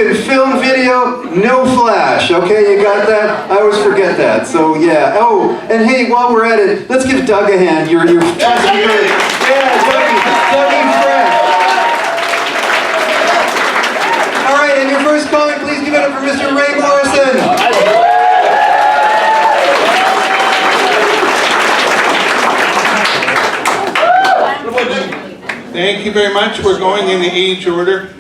can film video, no flash, okay? You got that? I always forget that, so yeah. Oh, and hey, while we're at it, let's give Doug a hand. Your trusted bird. Yeah, Dougie Fresh. All right, and your first calling, please give it up for Mr. Ray Morrison. Thank you very much. We're going in the age order.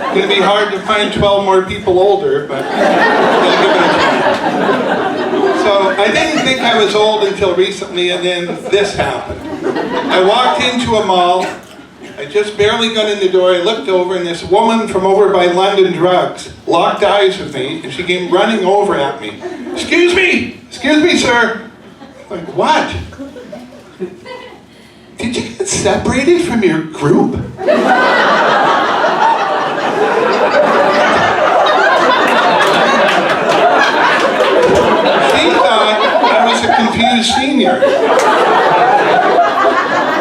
It's going to be hard to find 12 more people older, but we'll give it a try. So I didn't think I was old until recently, and then this happened. I walked into a mall. I just barely got in the door. I looked over, and this woman from over by London Drugs locked eyes with me, and she came running over at me. Excuse me, sir. I'm like, what? Did you get separated from your group? She thought I was a confused senior.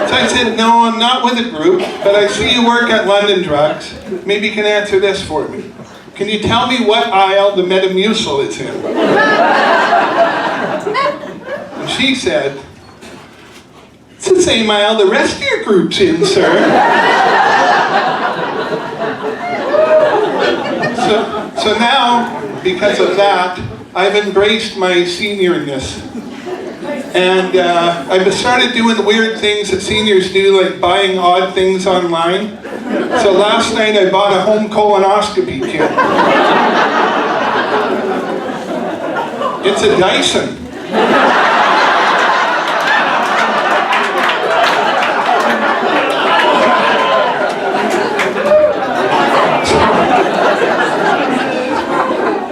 So I said, no, I'm not with a group, but I see you work at London Drugs. Maybe you can answer this for me. Can you tell me what aisle the Metamucil is in? And she said, it's the same aisle the rest of your group's in, sir. So now, because of that, I've embraced my seniorness. And I've started doing weird things that seniors do, like buying odd things online. So last night I bought a home colonoscopy kit. It's a Dyson.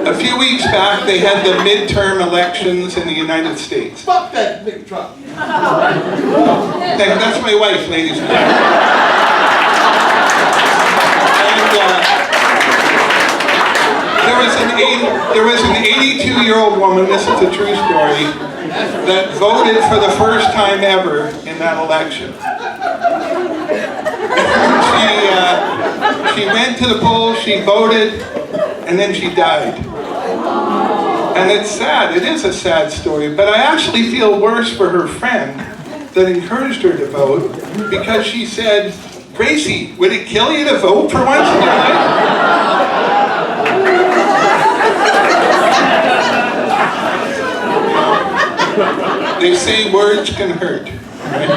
A few weeks back, they had the midterm elections in the United States. Fuck that big truck. That's my wife, ladies and gentlemen. And there was an 82-year-old woman, this is a true story, that voted for the first time ever in that election. She went to the polls, she voted, and then she died. And it's sad, it is a sad story, but I actually feel worse for her friend that encouraged her to vote, because she said, Gracie, would it kill you to vote for once in your life? They say words can hurt, right?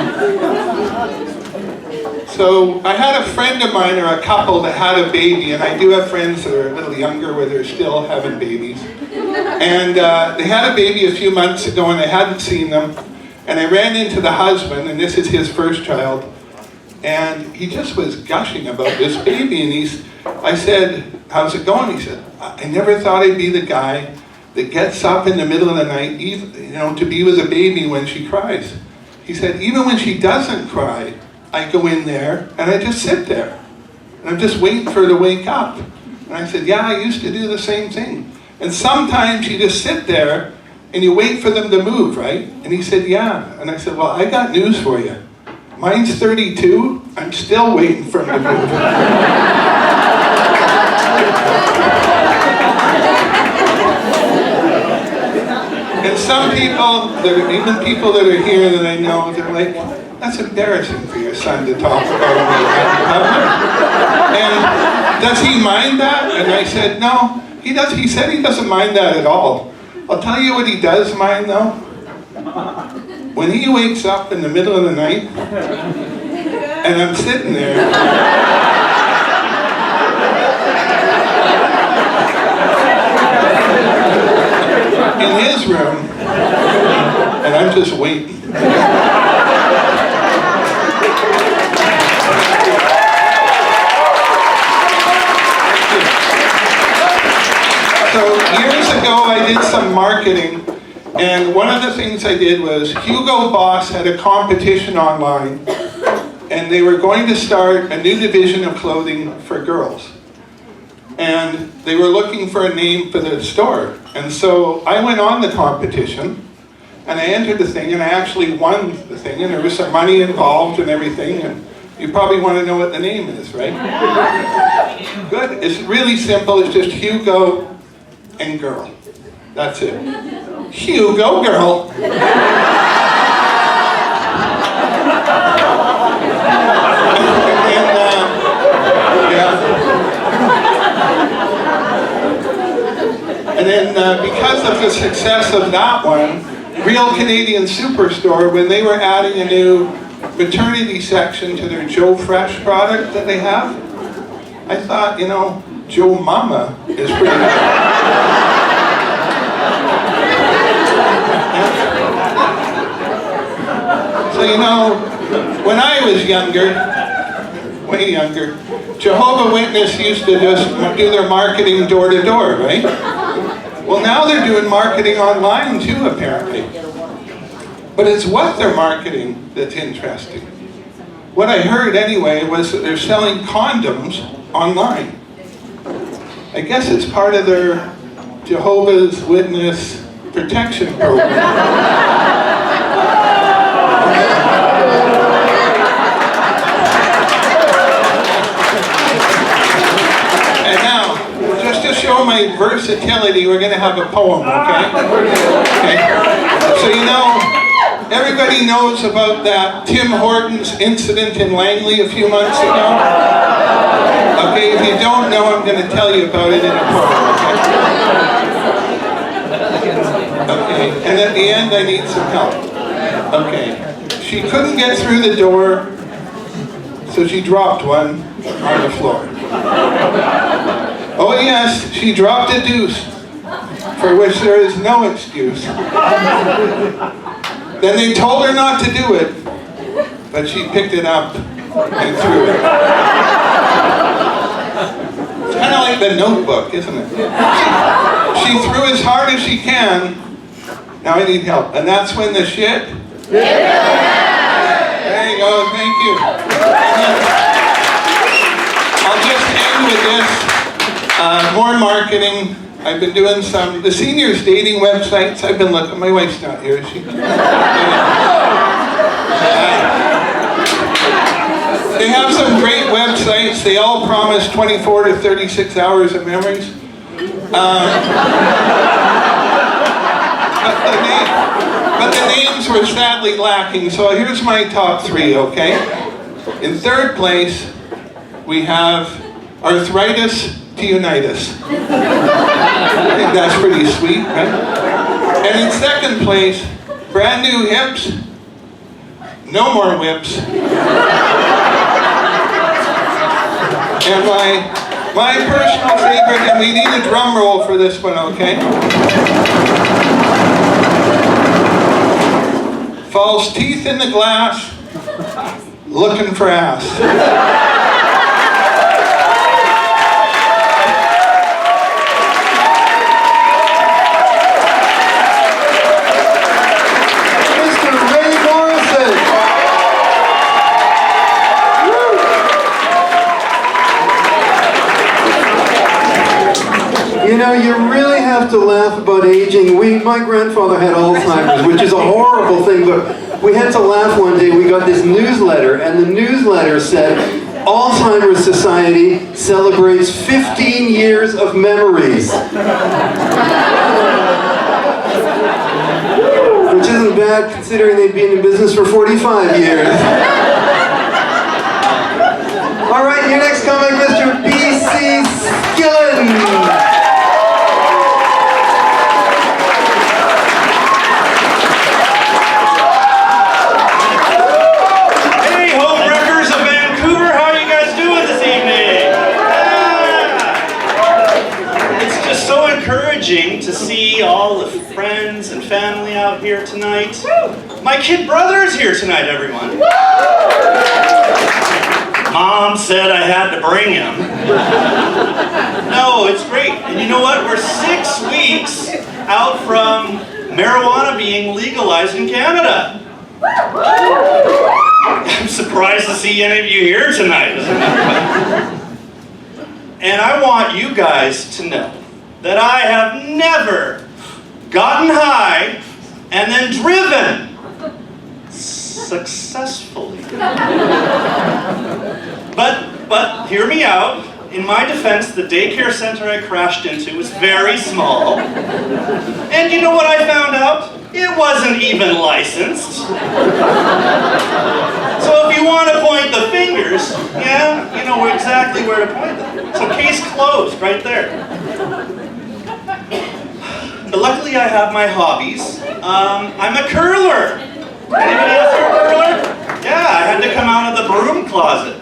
So I had a friend of mine, or a couple that had a baby, and I do have friends that are a little younger where they're still having babies. And they had a baby a few months ago and I hadn't seen them. And I ran into the husband, and this is his first child, and he just was gushing about this baby. And I said, how's it going? He said, I never thought I'd be the guy that gets up in the middle of the night, to be with a baby when she cries. He said, even when she doesn't cry, I go in there and I just sit there. And I'm just waiting for her to wake up. And I said, yeah, I used to do the same thing. And sometimes you just sit there and you wait for them to move, right? And he said, yeah. And I said, well, I got news for you. Mine's 32, I'm still waiting for him to move. And some people, even people that are here that I know, they're like, that's embarrassing for your son to talk about him in public. And does he mind that? And I said, no, he does. He said he doesn't mind that at all. I'll tell you what he does mind though. When he wakes up in the middle of the night, and I'm sitting there, in his room, and I'm just waiting. So years ago I did some marketing, and one of the things I did was Hugo Boss had a competition online, and they were going to start a new division of clothing for girls. And they were looking for a name for the store. And so I went on the competition, and I entered the thing, and I actually won the thing, and there was some money involved and everything. And You probably want to know what the name is, right? Good. It's really simple. It's just Hugo and girl. That's it. Hugo girl. And then because of the success of that one, Real Canadian Superstore, when they were adding a new maternity section to their Joe Fresh product that they have, I thought, you know, Joe Mama is pretty good. So, you know, when I was younger, way younger, Jehovah's Witness used to just do their marketing door to door, right? Well, now they're doing marketing online too, apparently. But it's what they're marketing that's interesting. What I heard anyway was that they're selling condoms online. I guess it's part of their Jehovah's Witness protection program. Show my versatility, we're going to have a poem, okay? Okay. So you know, everybody knows about that Tim Hortons incident in Langley a few months ago? Okay, if you don't know, I'm going to tell you about it in a poem, okay? Okay, and at the end I need some help. Okay, she couldn't get through the door, so she dropped one on the floor. Oh yes, she dropped a deuce, for which there is no excuse. Then they told her not to do it, but she picked it up and threw it. It's kind of like the Notebook, isn't it? She threw as hard as she can. Now I need help. And that's when the shit... There you go, thank you. I'll just end with this. More marketing. I've been doing the seniors dating websites. I've been looking. My wife's not here, is she? They have some great websites. They all promise 24 to 36 hours of memories. But the names were sadly lacking. So here's my top 3, okay? In third place, we have arthritis to unitas. I think that's pretty sweet, right? And in second place, brand new hips, no more whips. And my personal favorite, and we need a drum roll for this one, okay? False teeth in the glass, looking for ass. You know, you really have to laugh about aging. My grandfather had Alzheimer's, which is a horrible thing, but we had to laugh one day. We got this newsletter, and the newsletter said, Alzheimer's Society celebrates 15 years of memories. Which isn't bad considering they've been in business for 45 years. All right, your next comic, Mr. B.C. Skillen. To see all the friends and family out here tonight. My kid brother is here tonight, everyone. Mom said I had to bring him. No, it's great. And you know what? We're 6 weeks out from marijuana being legalized in Canada. I'm surprised to see any of you here tonight. And I want you guys to know that I have never gotten high and then driven successfully. But hear me out. In my defense, the daycare center I crashed into was very small. And you know what I found out? It wasn't even licensed. So if you want to point the fingers, yeah, you know exactly where to point them. So case closed, right there. But luckily I have my hobbies. I'm a curler. Anybody else here a curler? Yeah, I had to come out of the broom closet.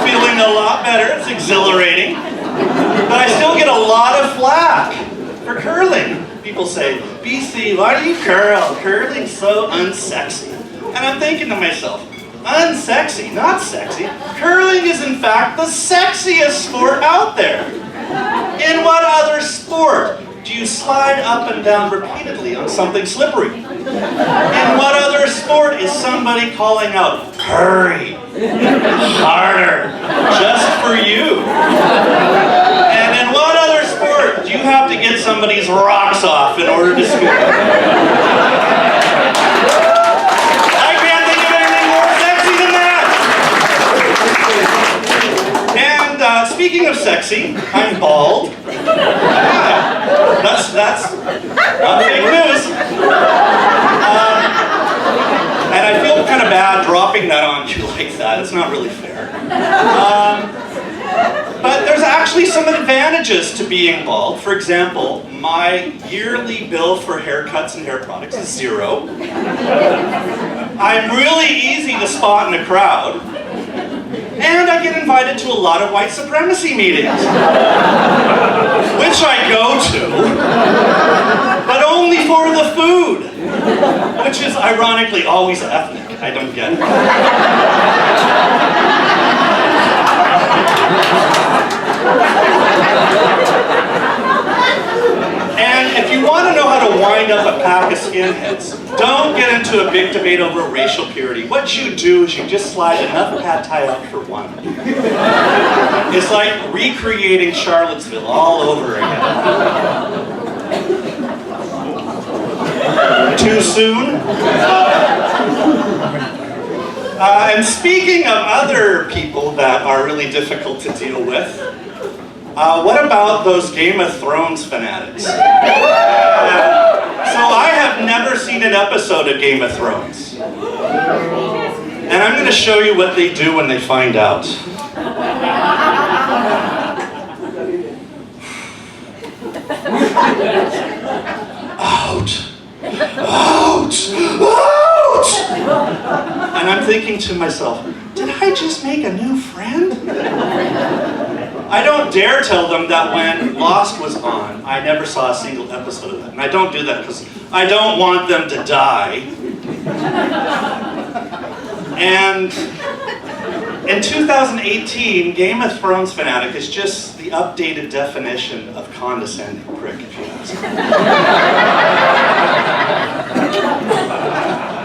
Feeling a lot better, it's exhilarating. But I still get a lot of flack for curling. People say, BC, why do you curl? Curling's so unsexy. And I'm thinking to myself, unsexy, not sexy. Curling is in fact the sexiest sport out there. In what other sport do you slide up and down repeatedly on something slippery? In what other sport is somebody calling out, hurry, harder, just for you? And in what other sport do you have to get somebody's rocks off in order to score? I can't think of anything more sexy than that! And speaking of sexy, I'm bald. Yeah, that's not fake news. And I feel kind of bad dropping that on you like that. It's not really fair. But there's actually some advantages to being bald. For example, my yearly bill for haircuts and hair products is $0. I'm really easy to spot in a crowd. And I get invited to a lot of white supremacy meetings, which I go to, but only for the food, which is ironically always ethnic. I don't get it. And if you want to know how to wind up a pack of skinheads, don't get into a big debate over racial purity. What you do is you just slide enough pad thai out for one. It's like recreating Charlottesville all over again. Too soon? And speaking of other people that are really difficult to deal with, what about those Game of Thrones fanatics? So I have never seen an episode of Game of Thrones. And I'm going to show you what they do when they find out. Out! Out! Out! And I'm thinking to myself, did I just make a new friend? I don't dare tell them that when Lost was on, I never saw a single episode of that. And I don't do that because I don't want them to die. And in 2018, Game of Thrones fanatic is just the updated definition of condescending prick, if you ask me.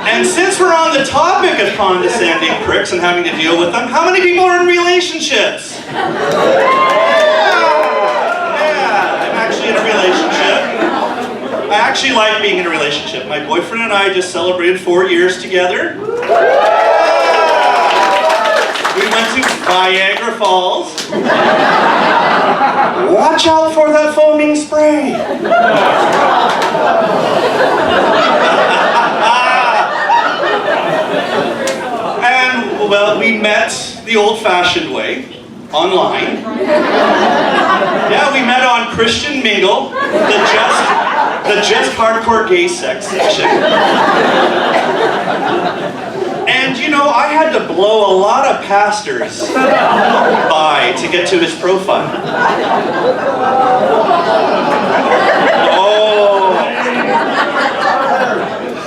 And since we're on the topic of condescending pricks and having to deal with them, how many people are in relationships? Yeah, I'm actually in a relationship. I actually like being in a relationship. My boyfriend and I just celebrated 4 years together. We went to Niagara Falls. Watch out for that foaming spray. And, well, we met the old-fashioned way, online. Yeah, we met on Christian Mingle, the just hardcore gay sex section. And you know, I had to blow a lot of pastors by to get to his profile. Oh.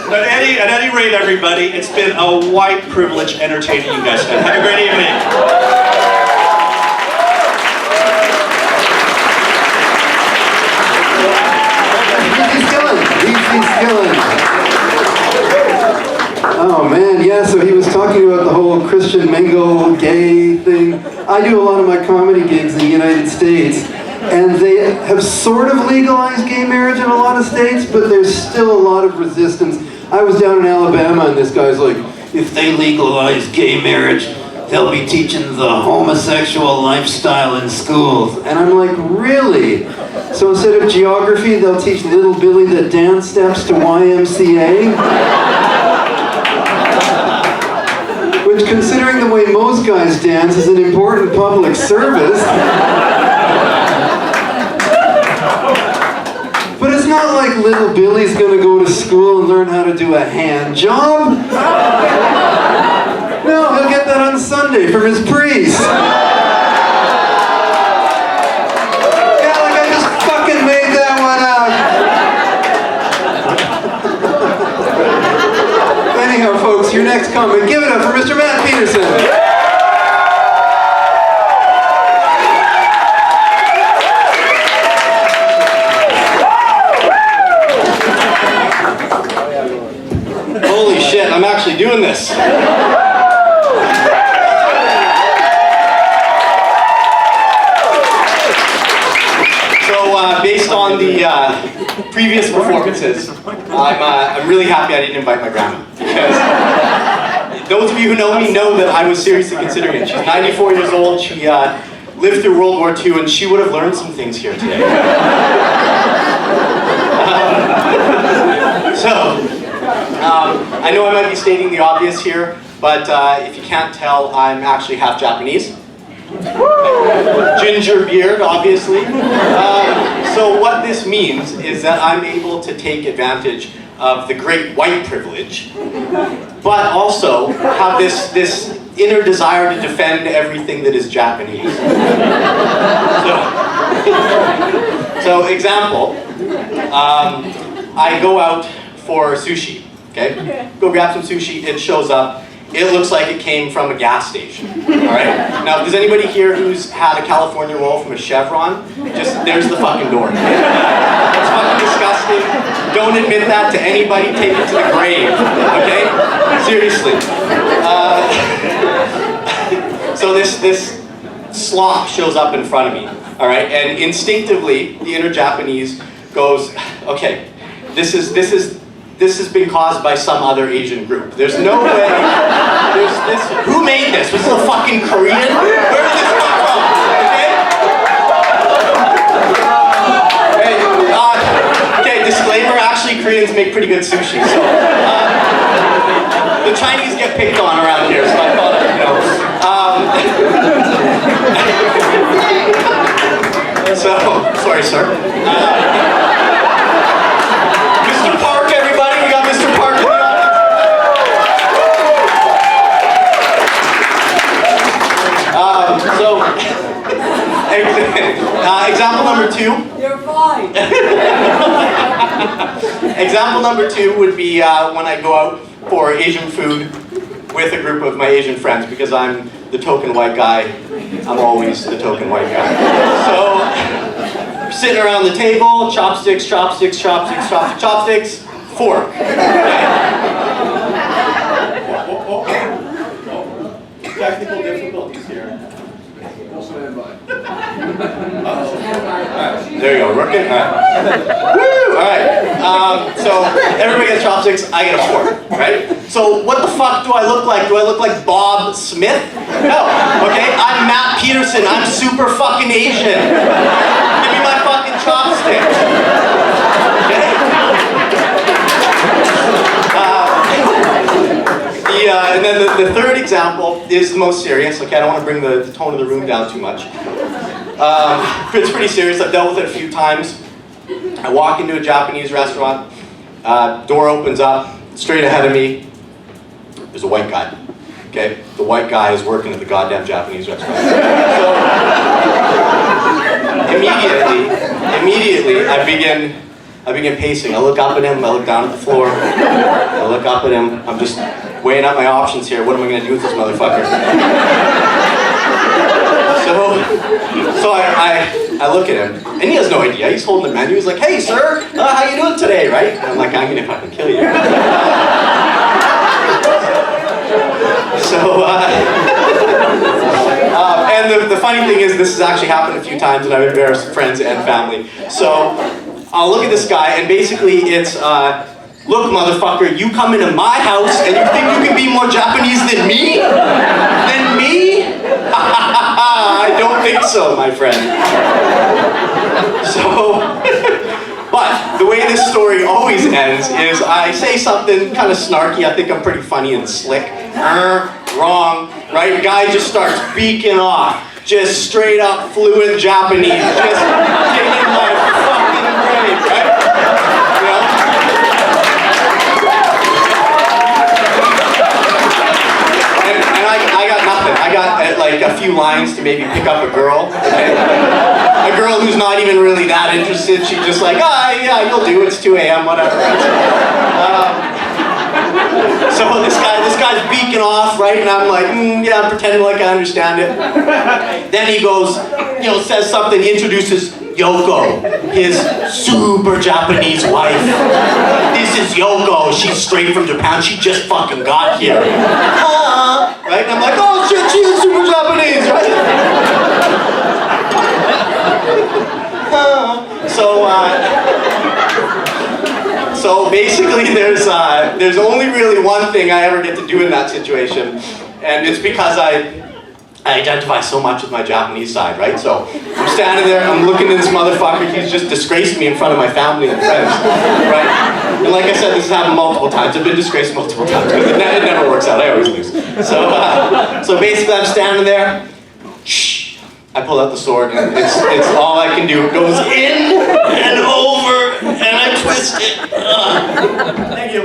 But at any rate, everybody, it's been a white privilege entertaining you guys tonight. Have a great evening. He's killing. Oh man, yeah, so he was talking about the whole Christian mingle, gay thing. I do a lot of my comedy gigs in the United States, and they have sort of legalized gay marriage in a lot of states, but there's still a lot of resistance. I was down in Alabama, and this guy's like, if they legalize gay marriage, they'll be teaching the homosexual lifestyle in schools. And I'm like, really? So instead of geography, they'll teach little Billy the dance steps to YMCA? Which, considering the way most guys dance, is an important public service. But it's not like little Billy's gonna go to school and learn how to do a hand job. No, he'll get that on Sunday from his priest. Yeah, like I just fucking made that one up. Anyhow, folks, your next comment. Give it up for Mr. Matt Peterson. Holy shit, I'm actually doing this. So, based on the previous performances, I'm really happy I didn't invite my grandma. Because those of you who know me know that I was seriously considering it. She's 94 years old, she lived through World War II, and she would have learned some things here today. I know I might be stating the obvious here, but if you can't tell, I'm actually half Japanese. Ginger beard, obviously. So what this means is that I'm able to take advantage of the great white privilege, but also have this inner desire to defend everything that is Japanese. So example, I go out for sushi. Okay? Go grab some sushi, it shows up. It looks like it came from a gas station. Alright? Now, if there's anybody here who's had a California roll from a Chevron, there's the fucking door. It's fucking disgusting. Don't admit that to anybody, take it to the grave. Okay? Seriously. So this slop shows up in front of me. Alright? And instinctively, the inner Japanese goes, okay, this has been caused by some other Asian group. There's no way, who made this? Was it a fucking Korean? Where did this come from? Okay, disclaimer, actually Koreans make pretty good sushi, so. The Chinese get picked on around here, so I thought I'd, so, sorry sir. Mr. Park, everybody, we got Mr. Park in the audience. Example number 2. You're fine. Example number 2 would be when I go out for Asian food with a group of my Asian friends, because I'm the token white guy. I'm always the token white guy. So, sitting around the table, chopsticks, chopsticks, chopsticks, chopsticks, chopsticks, fork. Okay. Technical difficulties here. There you go, working? Alright. Woo! Alright. So everybody gets chopsticks, I get a fork, right? So what the fuck do I look like? Do I look like Bob Smith? No, okay? I'm Matt Peterson, I'm super fucking Asian. Give me my fucking chopsticks. Okay? And then the third example is the most serious. Okay, I don't want to bring the tone of the room down too much. It's pretty serious. I've dealt with it a few times. I walk into a Japanese restaurant, door opens up, straight ahead of me, there's a white guy. Okay, the white guy is working at the goddamn Japanese restaurant. So immediately, I begin pacing. I look up at him, I look down at the floor, I look up at him, I'm just weighing out my options here. What am I going to do with this motherfucker? So I look at him, and he has no idea. He's holding the menu. He's like, "Hey, sir, how you doing today?" Right? And I'm like, "I'm going to fucking kill you." And the funny thing is, this has actually happened a few times, and I've embarrassed friends and family. So I'll look at this guy, and basically it's look, motherfucker, you come into my house and you think you can be more Japanese than me? Than me? I don't think so, my friend. So, but the way this story always ends is I say something kind of snarky. I think I'm pretty funny and slick. Wrong, right? Guy just starts beaking off. Just straight up fluent Japanese. Just taking my fucking brain, right? You know? And I got nothing. I got like a few lines to maybe pick up a girl. Okay? A girl who's not even really that interested. She's just like, yeah, you'll do. It's 2 a.m. whatever. So this guy's beaking off, right? And I'm like, yeah, I'm pretending like I understand it. Then he goes, says something, he introduces Yoko, his super Japanese wife. This is Yoko, she's straight from Japan, she just fucking got here. Right? And I'm like, oh shit, she is super Japanese, right? So basically there's only really one thing I ever get to do in that situation, and it's because I identify so much with my Japanese side, right? So I'm standing there, I'm looking at this motherfucker, he's just disgraced me in front of my family and friends, right? And like I said, this has happened multiple times. I've been disgraced multiple times because it never works out, I always lose. So basically I'm standing there, I pull out the sword and it's all I can do. It goes in and over and I twist it. Thank you.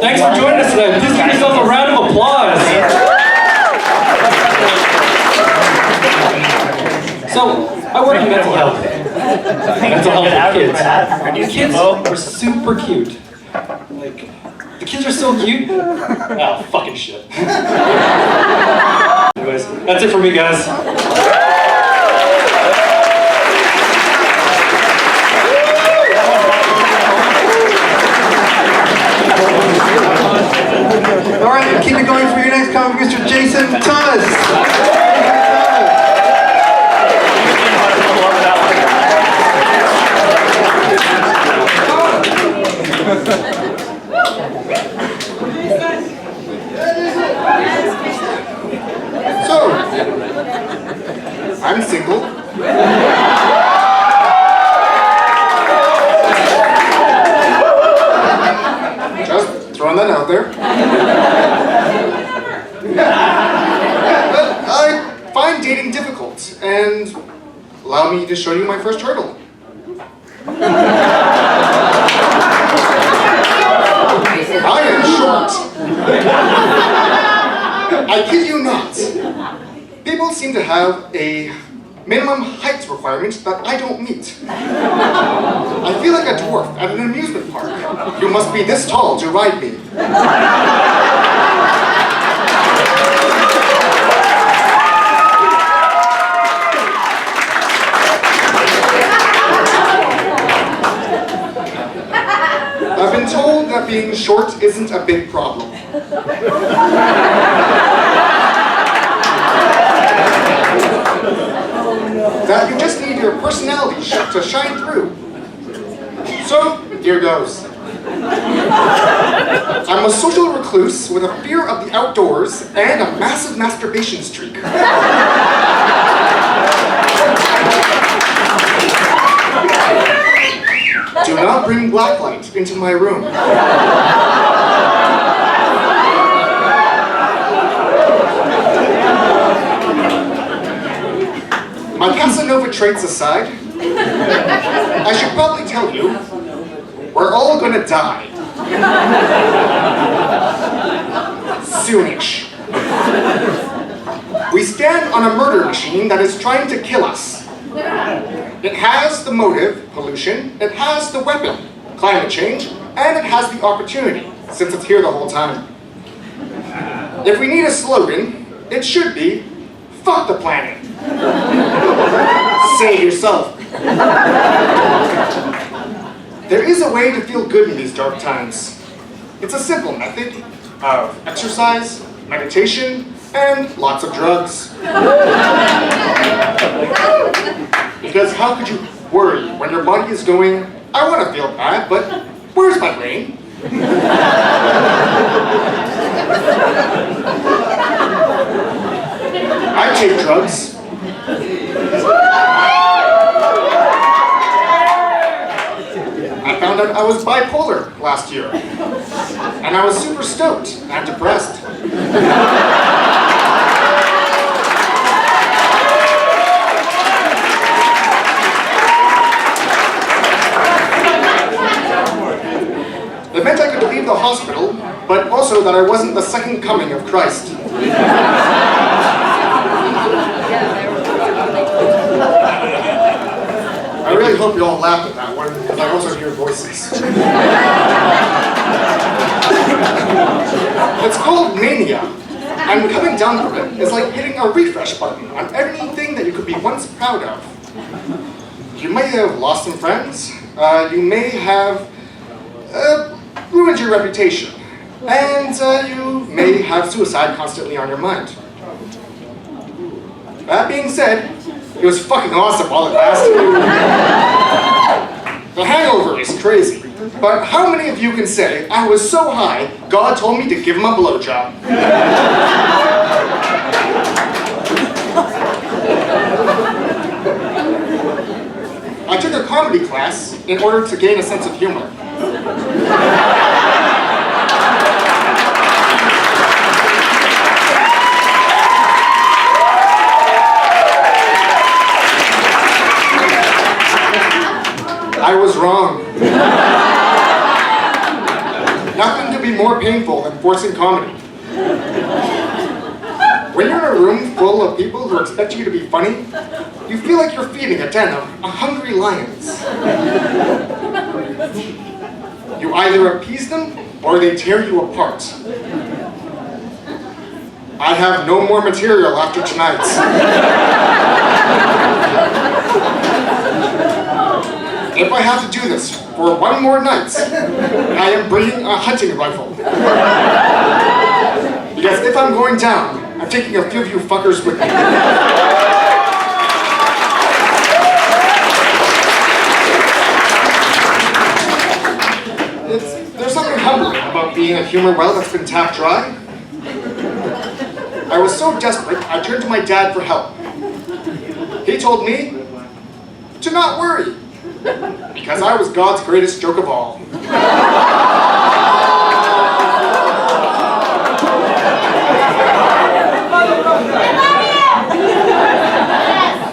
Thanks for joining us today. Please give yourself a round of applause. So, I work in mental health. Mental health for kids. And these kids are super cute. Like, the kids are so cute. Oh, fucking shit. Anyways, that's it for me, guys. All right, keep it going for your next comic, Mr. Jason Thomas. So, I'm single. Just throwing that out there. But I find dating difficult, and allow me to show you my first hurdle. I am short. I kid you not. People seem to have a minimum height requirement that I don't meet. I feel like a dwarf at an amusement park. You must be this tall to ride me. I've been told that being short isn't a big problem. That you just need your personality to shine through. So, here goes. I'm a social recluse with a fear of the outdoors and a massive masturbation streak. Do not bring blacklight into my room. My Casanova traits aside, I should probably tell you, we're all gonna die. Soonish. We We stand on a murder machine that is trying to kill us. It has the motive, pollution, it has the weapon, climate change, and it has the opportunity, since it's here the whole time. If we need a slogan, it should be, fuck the planet. Say it yourself. There is a way to feel good in these dark times. It's a simple method of exercise, meditation, and lots of drugs. Because how could you worry when your body is going, I want to feel bad, but where's my brain? I take drugs. I found out I was bipolar last year. And I was super stoked and depressed. It meant I could leave the hospital, but also that I wasn't the second coming of Christ. I really hope you all laughed at that one, because I also hear voices. It's called mania, and coming down from it is like hitting a refresh button on anything that you could be once proud of. You may have lost some friends, you may have ruined your reputation, and you may have suicide constantly on your mind. That being said, it was fucking awesome while it lasted. The hangover is crazy, but how many of you can say, I was so high, God told me to give him a blowjob? I took a comedy class in order to gain a sense of humor. I was wrong. Nothing could be more painful than forcing comedy. When you're in a room full of people who expect you to be funny, you feel like you're feeding a den of hungry lions. You either appease them, or they tear you apart. I have no more material after tonight. If I have to do this for one more night, I am bringing a hunting rifle. Because if I'm going down, I'm taking a few of you fuckers with me. There's something humbling about being a humor well that's been tapped dry. I was so desperate, I turned to my dad for help. He told me to not worry, because I was God's greatest joke of all.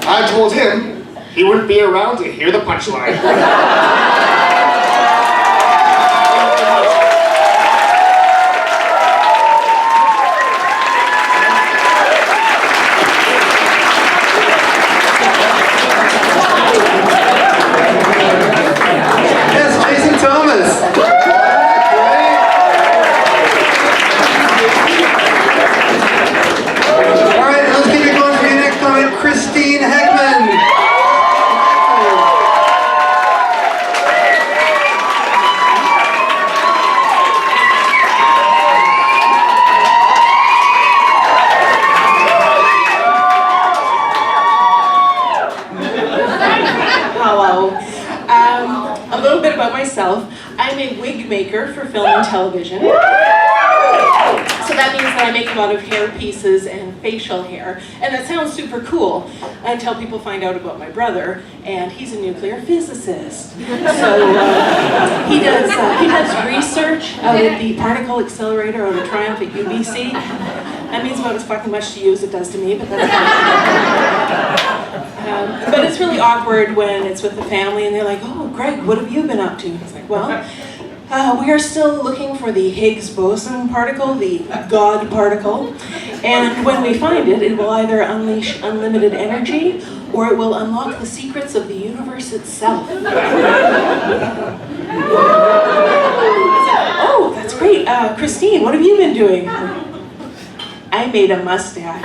I told him he wouldn't be around to hear the punchline. I'm a wig maker for film and television. So that means that I make a lot of hair pieces and facial hair. And that sounds super cool until people find out about my brother, and he's a nuclear physicist. So he does research out at the particle accelerator out of Triumph at UBC. That means about as fucking much to you as it does to me, but that's fine. But it's really awkward when it's with the family and they're like, oh, Greg, what have you been up to? It's like, well, We are still looking for the Higgs boson particle, the God particle. And when we find it, it will either unleash unlimited energy or it will unlock the secrets of the universe itself. Oh, that's great. Christine, what have you been doing? I made a mustache.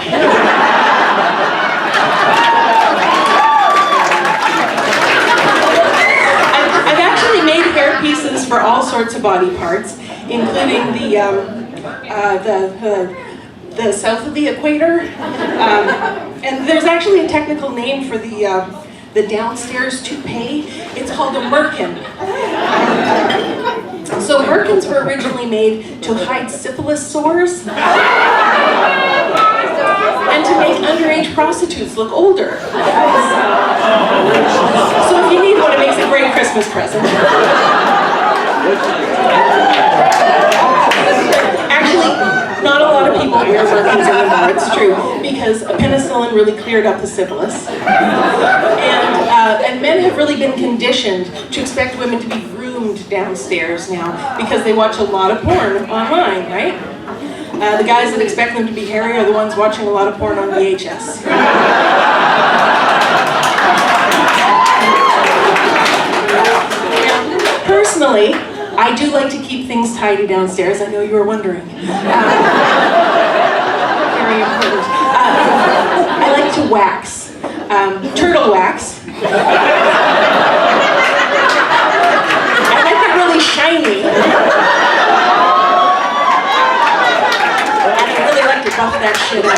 I've actually made hair pieces for all sorts of body parts, including the south of the equator. And there's actually a technical name for the downstairs toupee. It's called a merkin. So merkins were originally made to hide syphilis sores and to make underage prostitutes look older. So if you need one, it makes a great Christmas present. Actually, not a lot of people wear merkins anymore, it's true, because penicillin really cleared up the syphilis. And men have really been conditioned to expect women to be groomed downstairs now because they watch a lot of porn online, right? The guys that expect them to be hairy are the ones watching a lot of porn on VHS. Now, personally, I do like to keep things tidy downstairs. I know you were wondering. Very important. I like to wax. Turtle wax. I like it really shiny. And I really like to buff that shit out.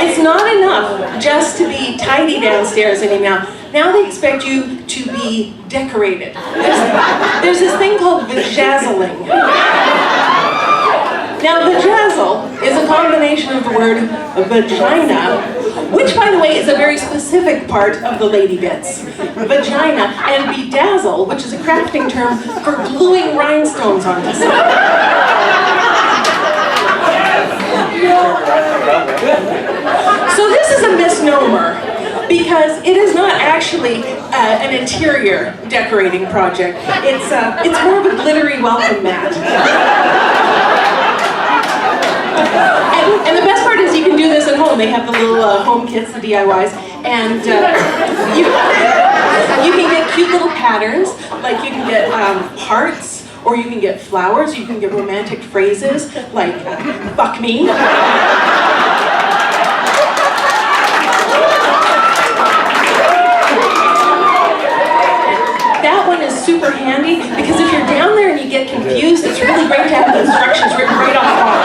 It's not enough just to be tidy downstairs anymore. Now they expect you to be decorated. There's this thing called vajazzling. Now vajazzle is a combination of the word vagina, which by the way is a very specific part of the lady bits. Vagina, and bedazzle, which is a crafting term for gluing rhinestones onto something. So this is a misnomer because it is not actually an interior decorating project. It's more of a glittery welcome mat. And the best part is you can do this at home. They have the little home kits, the DIYs, and you can get cute little patterns, like you can get hearts, or you can get flowers, you can get romantic phrases, like, fuck me. That one is super handy, because if you're down there and you get confused, it's really great to have the instructions written right on the box.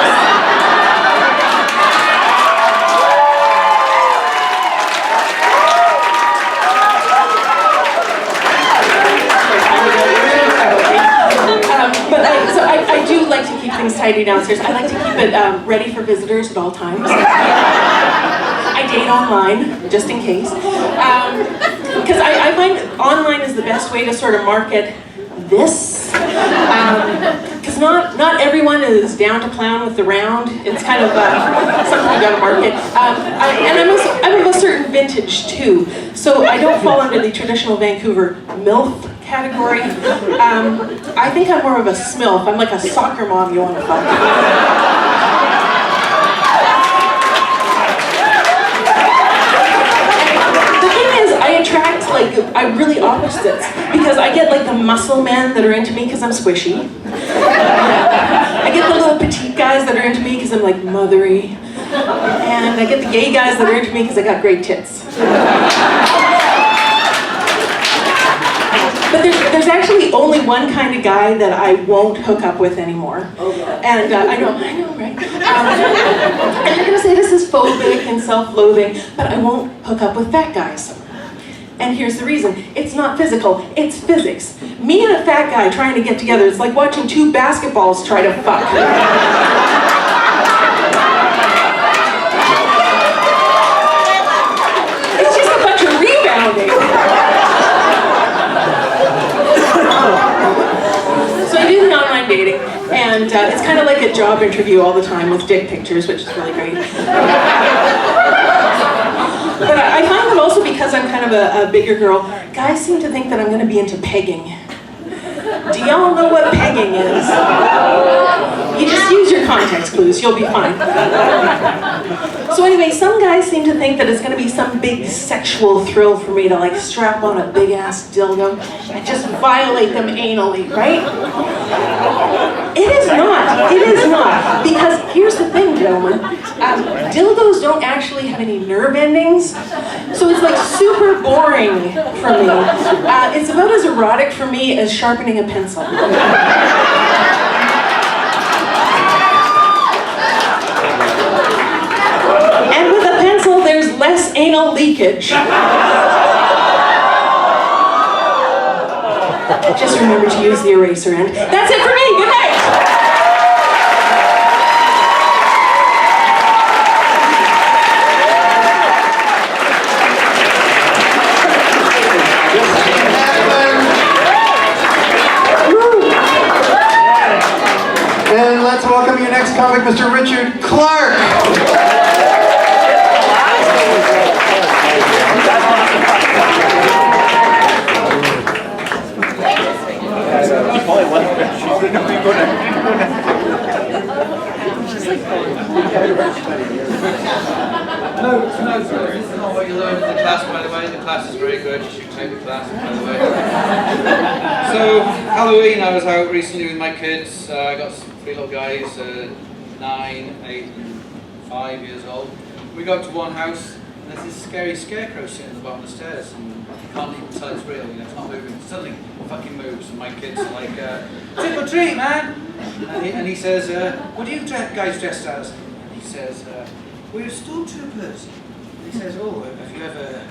I do like to keep things tidy downstairs. I like to keep it ready for visitors at all times. I date online, just in case. Because I find online is the best way to sort of market this. Because not everyone is down to clown with the round. It's kind of something you gotta market. And I'm of a certain vintage too. So I don't fall under the traditional Vancouver MILF category. I think I'm more of a smilf. I'm like a soccer mom you want to fuck. The thing is, I attract really opposites because I get like the muscle men that are into me because I'm squishy. I get the little petite guys that are into me because I'm like mothery. And I get the gay guys that are into me because I got great tits. But there's actually only one kind of guy that I won't hook up with anymore. And I know, right? And you're gonna say this is phobic and self-loathing, but I won't hook up with fat guys. And here's the reason. It's not physical, it's physics. Me and a fat guy trying to get together, it's like watching two basketballs try to fuck. It's just a bunch of rebounding. So I do the online dating, and it's kind of like a job interview all the time with dick pictures, which is really great. But I find that also because I'm kind of a bigger girl, guys seem to think that I'm going to be into pegging. Do y'all know what pegging is? You just use your context clues, you'll be fine. So anyway, some guys seem to think that it's going to be some big sexual thrill for me to like strap on a big ass dildo and just violate them anally, right? It is not. It is not. Because here's the thing, gentlemen. Dildos don't actually have any nerve endings, so it's like super boring for me. It's about as erotic for me as sharpening a pencil. And with a pencil, there's less anal leakage. Just remember to use the eraser end. That's it for me. Good night. And let's welcome your next comic, Mr. Richard Clark. No, sorry. It's not what you learned in the class, by the way. The class is very good. You should take the class, by the way. So, Halloween, I was out recently with my kids. I got 3 little guys, 9, 8, and 5 years old. We got to one house, and there's this scary scarecrow sitting at the bottom of the stairs, and you can't even tell it's real. You know, it's not moving. Suddenly, it fucking moves, and my kids are like, "Trick or treat, man!" And he says, "What are you guys dressed as?" And he says, "We're stormtroopers." And he says, "Oh, have you ever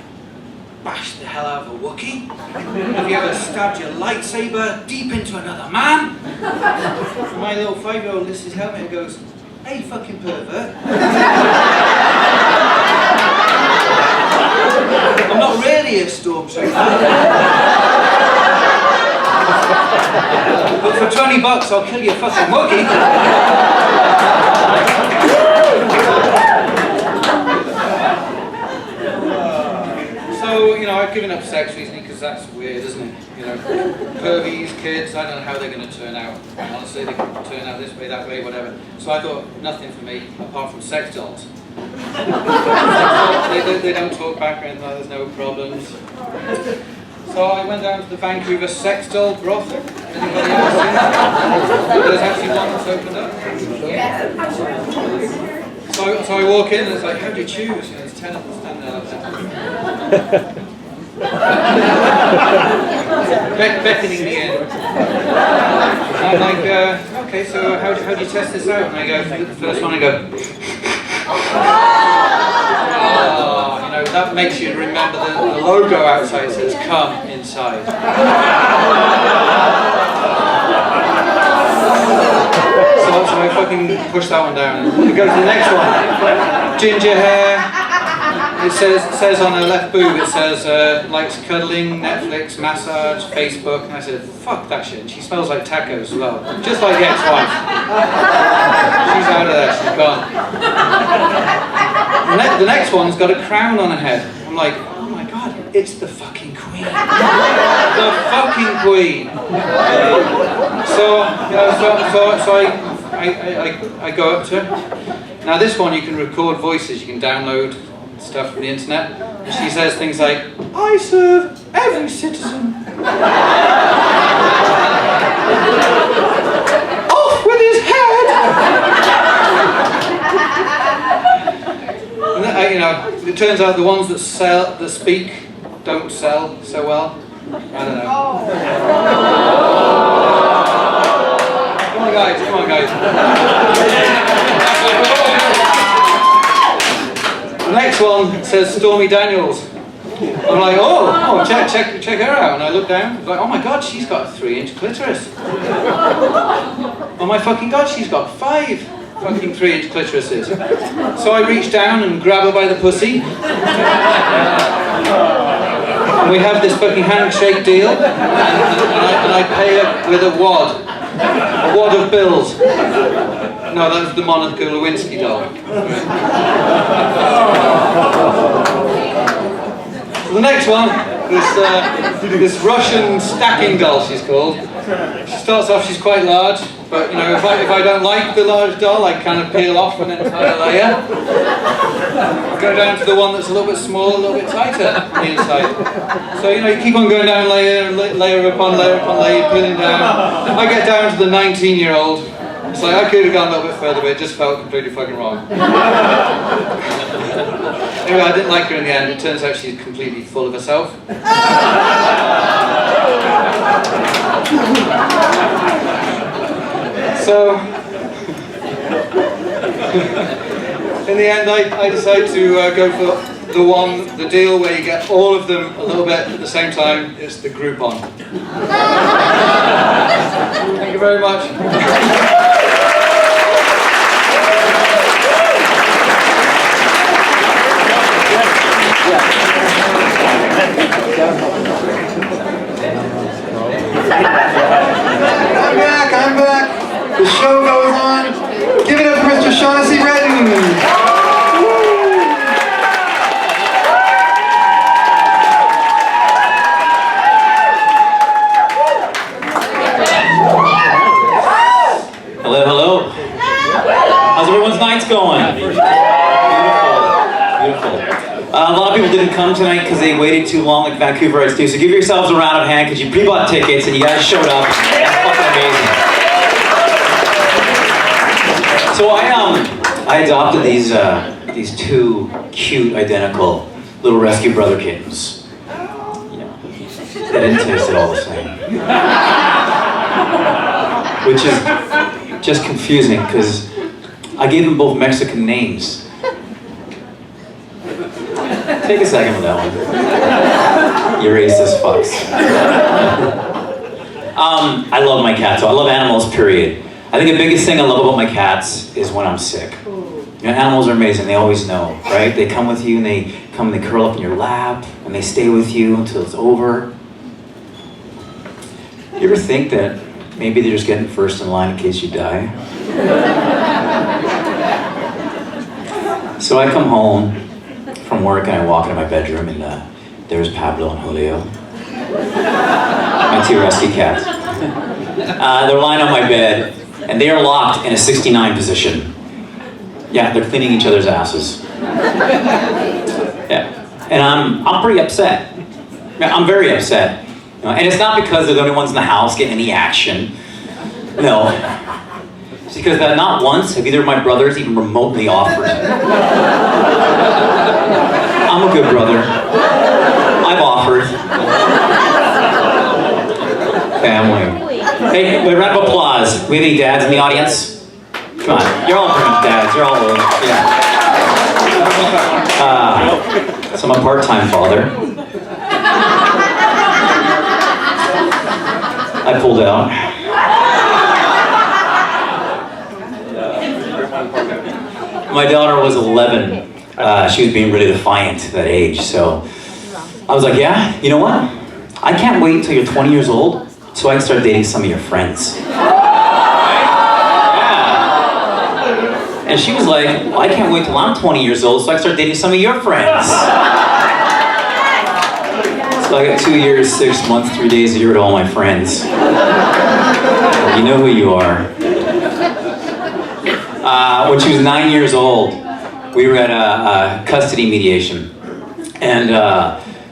bashed the hell out of a Wookiee? Have you ever stabbed your lightsaber deep into another man?" And my little 5-year-old lifts his helmet and goes, "Hey, fucking pervert. I'm not really a stormtrooper. But for $20, I'll kill you a fucking Wookiee." So, you know, I've given up sex recently because that's weird, isn't it? You know, pervies, kids, I don't know how they're going to turn out. Honestly, they can turn out this way, that way, whatever. So I thought, nothing for me, apart from sex dolls. They don't talk back or anything, there's no problems. So I went down to the Vancouver sex doll brothel. Anybody else seen that? There's actually one that's opened up. So I walk in and it's like, how do you choose? You know, there's 10 of them standing there like beckoning me in. I'm like, okay, so how do you test this out? And I go, the first one I go, oh, you know, that makes you remember the logo outside says, "Come inside." So I fucking push that one down. We go to the next one. Ginger hair. It says on her left boob, it says, likes cuddling, Netflix, massage, Facebook. And I said, fuck that shit. And she smells like tacos as well. Just like the ex-wife. She's out of there, she's gone. The next one's got a crown on her head. I'm like, oh my god, it's the fucking queen. The fucking queen. So, you know, so I go up to her. Now this one you can record voices, you can download stuff from the internet. And she says things like, "I serve every citizen." "Off with his head!" And then, you know, it turns out the ones that speak don't sell so well. I don't know. Come on guys, come on guys. The next one says Stormy Daniels. I'm like, oh, check her out. And I look down, I'm like, oh my god, she's got a 3-inch clitoris. Oh my fucking god, she's got 5 fucking 3-inch clitorises. So I reach down and grab her by the pussy. And we have this fucking handshake deal. And I pay her with a wad of bills. No, that's the Monica Lewinsky doll. The next one, this Russian stacking doll, she's called. She starts off, she's quite large, but you know, if I don't like the large doll, I kind of peel off an entire layer. I go down to the one that's a little bit smaller, a little bit tighter on the inside. So you know, you keep on going down layer upon layer, peeling down. I get down to the 19-year-old. It's like, I could have gone a little bit further, but it just felt completely fucking wrong. Anyway, I didn't like her in the end. It turns out she's completely full of herself. So, in the end, I decided to go for the deal where you get all of them a little bit at the same time. It's the Groupon. Thank you very much. I'm back. The show goes on. Give it up for Mr. Shaughnessy Redden. Hello, hello. How's everyone's nights going? Beautiful. A lot of people didn't come tonight because they waited too long like Vancouverites do. So give yourselves a round of hand because you pre-bought tickets and you guys showed up. That's fucking amazing. So I adopted these two cute, identical little rescue brother kittens. You know, they didn't taste at all the same. Which is just confusing because I gave them both Mexican names. Take a second with that one. You racist fucks. I love my cats. So I love animals, period. I think the biggest thing I love about my cats is when I'm sick. You know, animals are amazing. They always know, right? They come with you and they curl up in your lap and they stay with you until it's over. You ever think that maybe they're just getting first in line in case you die? So I come home from work and I walk into my bedroom and there's Pablo and Julio, my two rescue cats. They're lying on my bed and they are locked in a 69 position. Yeah, they're cleaning each other's asses. Yeah, and I'm pretty upset. I'm very upset. You know, and it's not because they're the only ones in the house getting any action. No. It's because that not once have either of my brothers even remotely offered. I'm a good brother. I've offered. Family. Hey, wait, round of applause. We have any dads in the audience? Come on, you're all pretty much dads. You're all old. Yeah. So I'm a part-time father. I pulled out. My daughter was 11. She was being really defiant at that age, so I was like, yeah, you know what? I can't wait until you're 20 years old so I can start dating some of your friends. Yeah. And she was like, well, I can't wait till I'm 20 years old so I can start dating some of your friends. So I got 2 years, 6 months, 3 days a year to all my friends. You know who you are. When she was 9 years old, we were at a custody mediation. And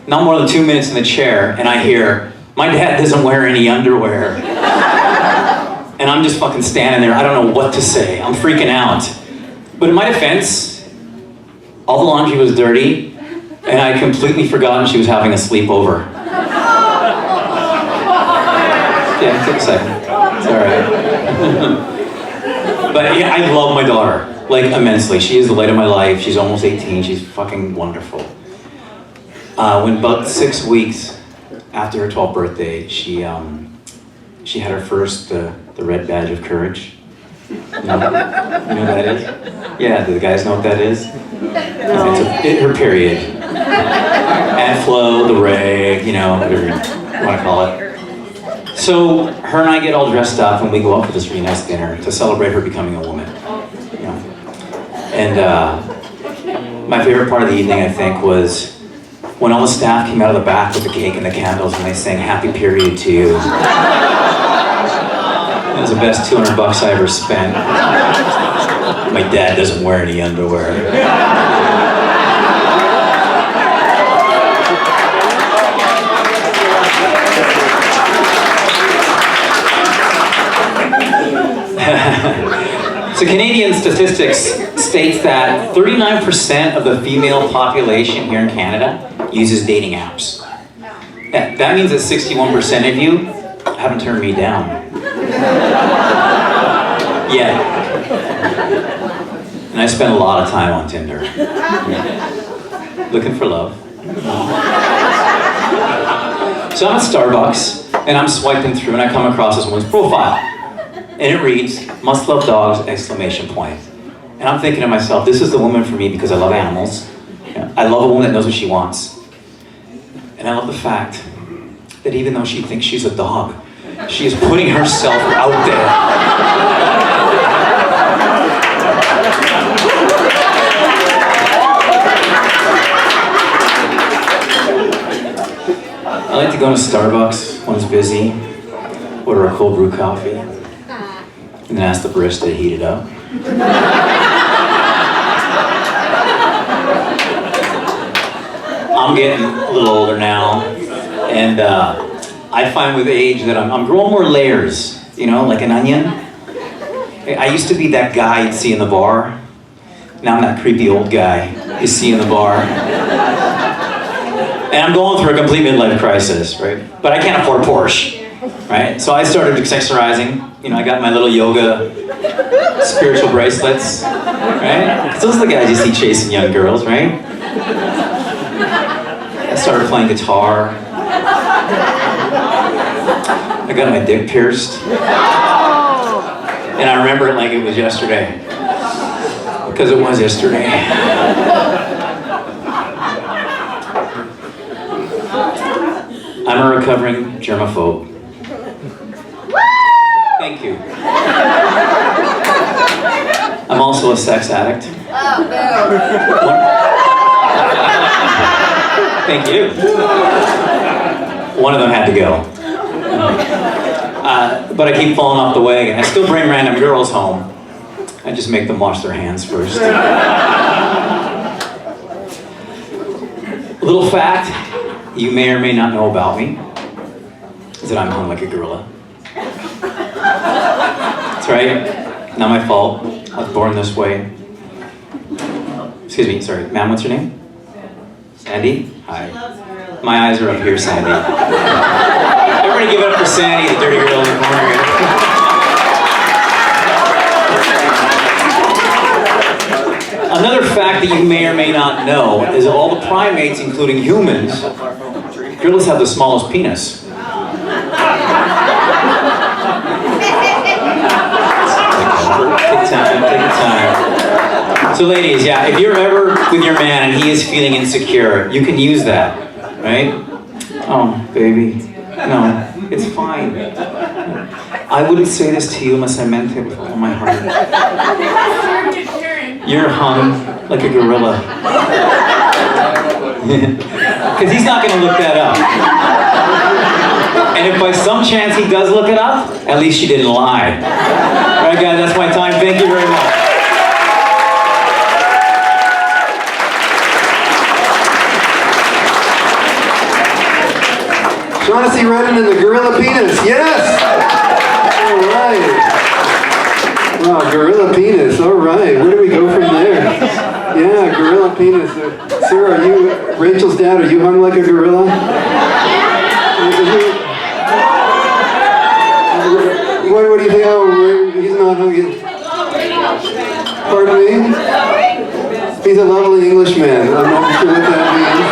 not more than 2 minutes in the chair, and I hear, my dad doesn't wear any underwear. And I'm just fucking standing there, I don't know what to say. I'm freaking out. But in my defense, all the laundry was dirty, and I'd completely forgotten she was having a sleepover. Yeah, take a second. It's all right. But yeah, I love my daughter, like immensely. She is the light of my life. She's almost 18. She's fucking wonderful. When about 6 weeks after her 12th birthday, she had her first the red badge of courage. You know what that is? Yeah, do the guys know what that is? It's her period. And flow, the reg, you know, whatever you want to call it. So her and I get all dressed up and we go out for this really nice dinner to celebrate her becoming a woman. And my favorite part of the evening, I think, was when all the staff came out of the back with the cake and the candles and they sang "Happy Period" to you. It was the best $200 I ever spent. My dad doesn't wear any underwear. So Canadian statistics states that 39% of the female population here in Canada uses dating apps. Yeah, that means that 61% of you haven't turned me down. Yeah. And I spend a lot of time on Tinder. Looking for love. So I'm at Starbucks, and I'm swiping through, and I come across this woman's profile. And it reads, "Must love dogs!" exclamation point. And I'm thinking to myself, this is the woman for me because I love animals. I love a woman that knows what she wants. And I love the fact that even though she thinks she's a dog, she is putting herself out there. I like to go to Starbucks when it's busy, order a cold brew coffee, and then ask the barista to heat it up. I'm getting a little older now, and I find with age that I'm growing more layers, you know, like an onion. I used to be that guy you'd see in the bar. Now I'm that creepy old guy you see in the bar. And I'm going through a complete midlife crisis, right? But I can't afford a Porsche, right? So I started exercising. You know, I got my little yoga spiritual bracelets, right? 'Cause those are the guys you see chasing young girls, right? I started playing guitar. I got my dick pierced. And I remember it like it was yesterday. Because it was yesterday. I'm a recovering germaphobe. Thank you. I'm also a sex addict. Thank you. One of them had to go. But I keep falling off the wagon. I still bring random girls home. I just make them wash their hands first. Little fact you may or may not know about me is that I'm hung like a gorilla. That's right. Not my fault. I was born this way. Excuse me, sorry. Ma'am, what's your name? Sandy? Hi. My eyes are up here, Sandy. Everybody give it up for Sandy, the dirty girl in the corner here. Another fact that you may or may not know is all the primates, including humans, gorillas have the smallest penis. Take time. So ladies, yeah, if you're ever with your man and he is feeling insecure, you can use that, right? Oh, baby, no, it's fine. I wouldn't say this to you unless I meant it with all my heart. You're hung like a gorilla. Because he's not going to look that up. And if by some chance he does look it up, at least she didn't lie. All right, guys, that's my time. Thank you very much. Shaughnessy Redden and the gorilla penis. Yes! All right. Wow, gorilla penis. All right. Where do we go from there? Yeah, gorilla penis. Sir, are you Rachel's dad? Are you hung like a gorilla? What do you think? Oh, he's not hung. Pardon me? He's a lovely Englishman. I'm not sure what that means.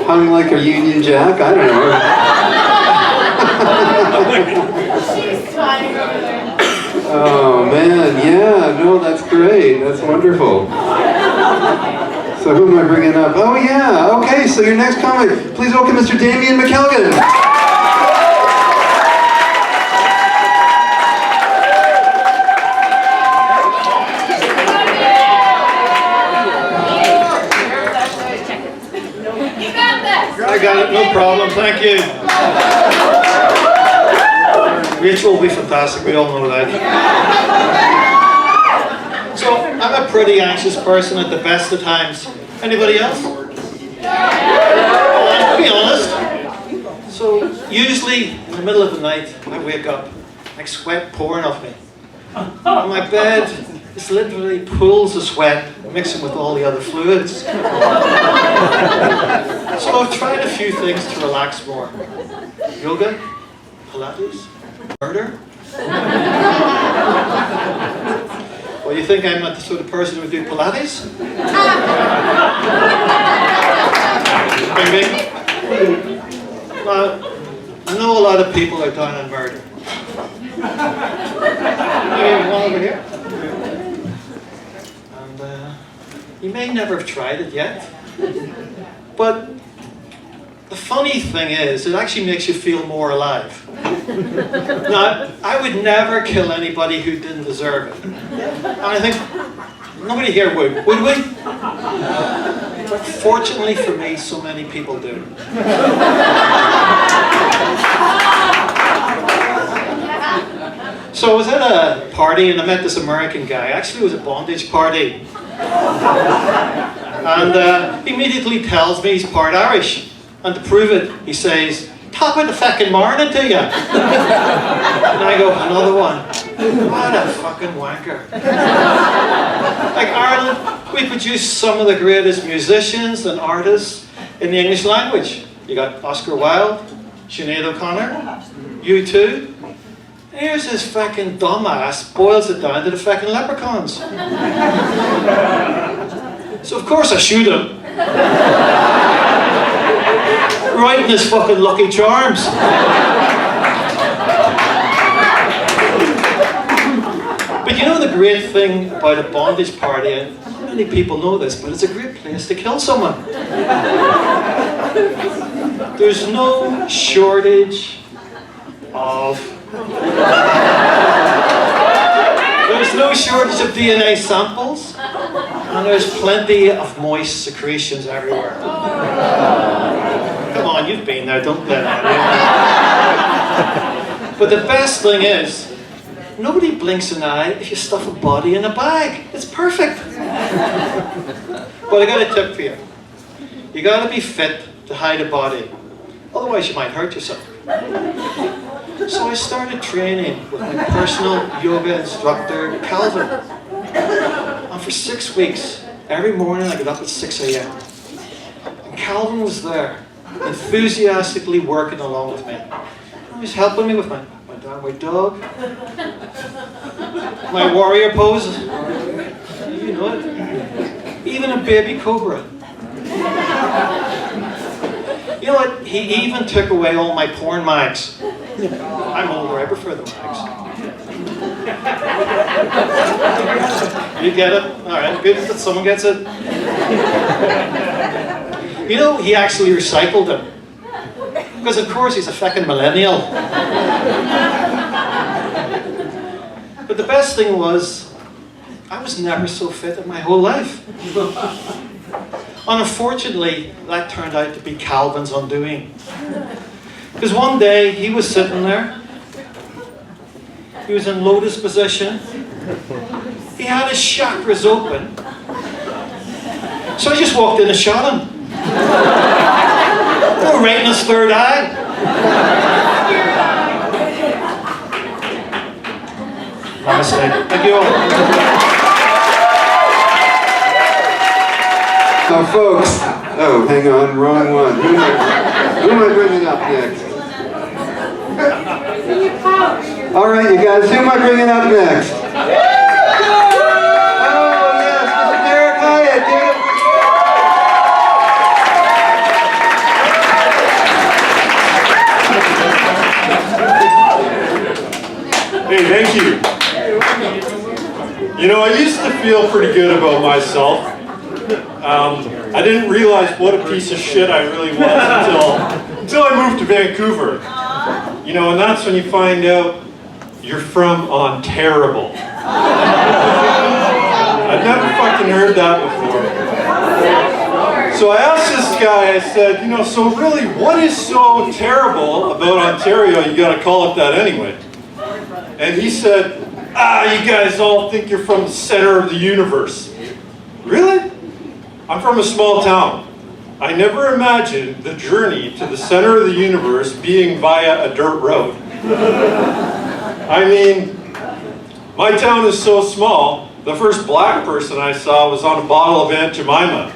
Hung like a Union Jack? I don't know. Oh man, yeah, no, that's great. That's wonderful. So who am I bringing up? Oh yeah, okay, so your next comic. Please welcome Mr. Damien McKelgan. problem, thank you. Rachel will be fantastic, we all know that. So, I'm a pretty anxious person at the best of times. Anybody else? Well, to be honest. So, usually in the middle of the night, I wake up, like sweat pouring off me. On my bed, it's literally pools of sweat mixing with all the other fluids. So I've tried a few things to relax more. Yoga, Pilates, murder. Well, you think I'm not the sort of person who would do Pilates? Bing, bing. Well, I know a lot of people are down on murder. Maybe one over here. And you may never have tried it yet, but the funny thing is, it actually makes you feel more alive. Now, I would never kill anybody who didn't deserve it. And I think nobody here would we? But fortunately for me, so many people do. So I was at a party and I met this American guy. Actually, it was a bondage party. And he immediately tells me he's part Irish. And to prove it, he says, "Top of the fucking morning to you." And I go, "Another one." What a fucking wanker. Like Ireland, we produce some of the greatest musicians and artists in the English language. You got Oscar Wilde, Sinead O'Connor, U2. Here's this fucking dumbass boils it down to the fucking leprechauns. So of course I shoot him. Right in his fucking Lucky Charms. But you know the great thing about a bondage party, and not many people know this, but it's a great place to kill someone. There's no shortage of DNA samples, and there's plenty of moist secretions everywhere. Come on, you've been there, don't let that in. But the best thing is, nobody blinks an eye if you stuff a body in a bag. It's perfect. But I got a tip for you. You gotta be fit to hide a body. Otherwise you might hurt yourself. So I started training with my personal yoga instructor, Calvin. And for 6 weeks, every morning I get up at 6 a.m. And Calvin was there, enthusiastically working along with me. He was helping me with my downward dog, my warrior pose, you know it, even a baby cobra. You know what, he even took away all my porn mags. I'm older, I prefer the mags. You get it? Alright, good that someone gets it. You know, he actually recycled them. Because of course he's a fucking millennial. But the best thing was, I was never so fit in my whole life. And unfortunately, that turned out to be Calvin's undoing. Because one day, he was sitting there, he was in lotus position, he had his chakras open, so I just walked in and shot him. Oh, right in his third eye. Namaste. Thank you all. Now, folks, oh, hang on, wrong one. Who am I bringing up next? All right, you guys, who am I bringing up next? Oh, yes, Mr. Derek Hyatt. Hey, thank you. You know, I used to feel pretty good about myself. I didn't realize what a piece of shit I really was until I moved to Vancouver. You know, and that's when you find out you're from Ontario. I'd never fucking heard that before. So I asked this guy, I said, you know, so really, what is so terrible about Ontario? You got to call it that anyway. And he said, you guys all think you're from the center of the universe. Really? I'm from a small town. I never imagined the journey to the center of the universe being via a dirt road. I mean, my town is so small, the first black person I saw was on a bottle of Aunt Jemima.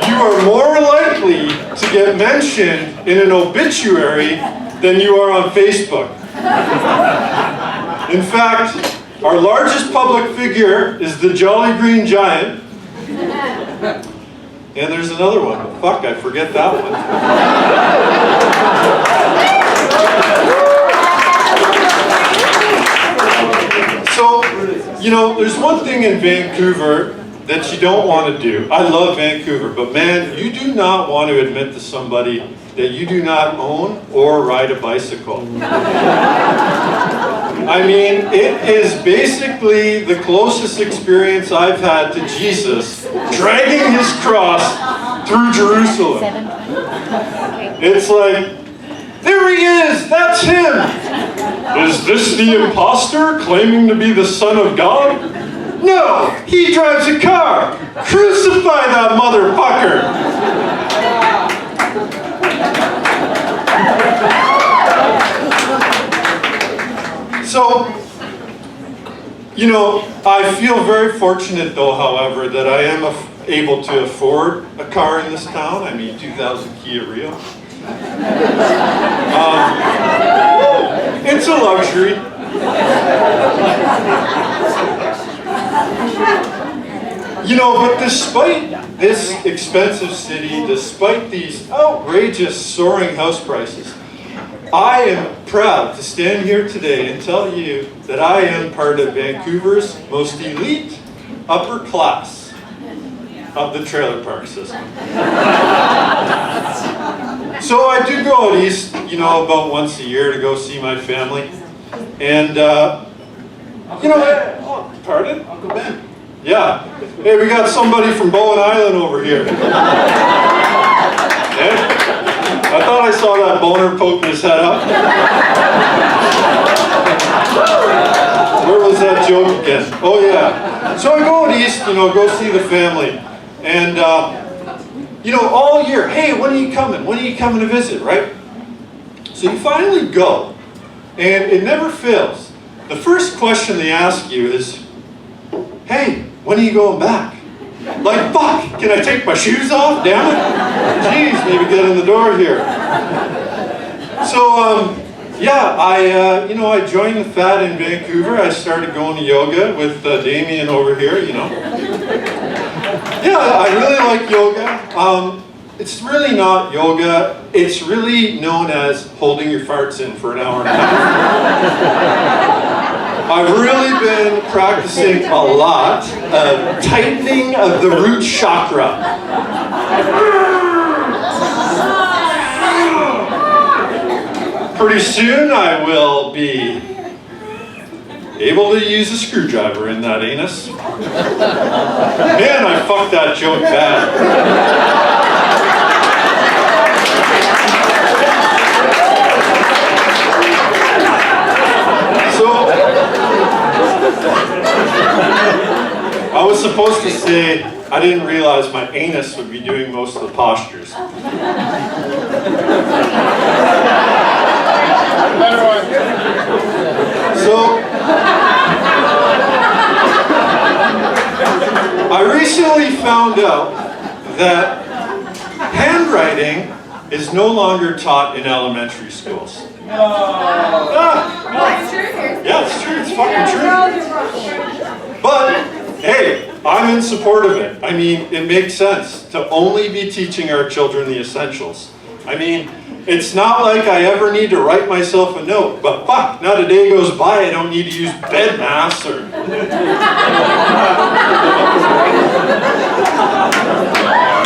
You are more likely to get mentioned in an obituary than you are on Facebook. In fact, our largest public figure is the Jolly Green Giant. And there's another one. Fuck, I forget that one. So, you know, there's one thing in Vancouver that you don't want to do. I love Vancouver, but man, you do not want to admit to somebody that you do not own or ride a bicycle. I mean, it is basically the closest experience I've had to Jesus dragging his cross through Jerusalem. It's like, there he is, that's him. Is this the imposter claiming to be the Son of God? No, he drives a car. Crucify that motherfucker. So, you know, I feel very fortunate though, however, that I am able to afford a car in this town. I mean, 2000 Kia Rio. It's a luxury. You know, but despite this expensive city, despite these outrageous soaring house prices, I am proud to stand here today and tell you that I am part of Vancouver's most elite upper class of the trailer park system. So I do go out east, you know, about once a year to go see my family. And, you know, pardon? Uncle Ben. Yeah. Hey, we got somebody from Bowen Island over here. Yeah? I thought I saw that boner poking his head up. Where was that joke again? Oh, yeah. So I go out east, you know, go see the family. And, you know, all year, hey, when are you coming? When are you coming to visit, right? So you finally go, and it never fails. The first question they ask you is, hey, when are you going back? Like, fuck, can I take my shoes off? Damn it. Jeez, maybe get in the door here. So, yeah, you know, I joined the FAT in Vancouver. I started going to yoga with Damien over here, you know. Yeah, I really like yoga. It's really not yoga. It's really known as holding your farts in for an hour and a half. I've really been practicing a lot of tightening of the root chakra. Pretty soon I will be able to use a screwdriver in that anus. Man, I fucked that joke bad. I was supposed to say I didn't realize my anus would be doing most of the postures. So, I recently found out that handwriting is no longer taught in elementary schools. Yeah, it's true. It's fucking true. But, hey, I'm in support of it. I mean, it makes sense to only be teaching our children the essentials. I mean, it's not like I ever need to write myself a note, but fuck, not a day goes by I don't need to use bed mass or...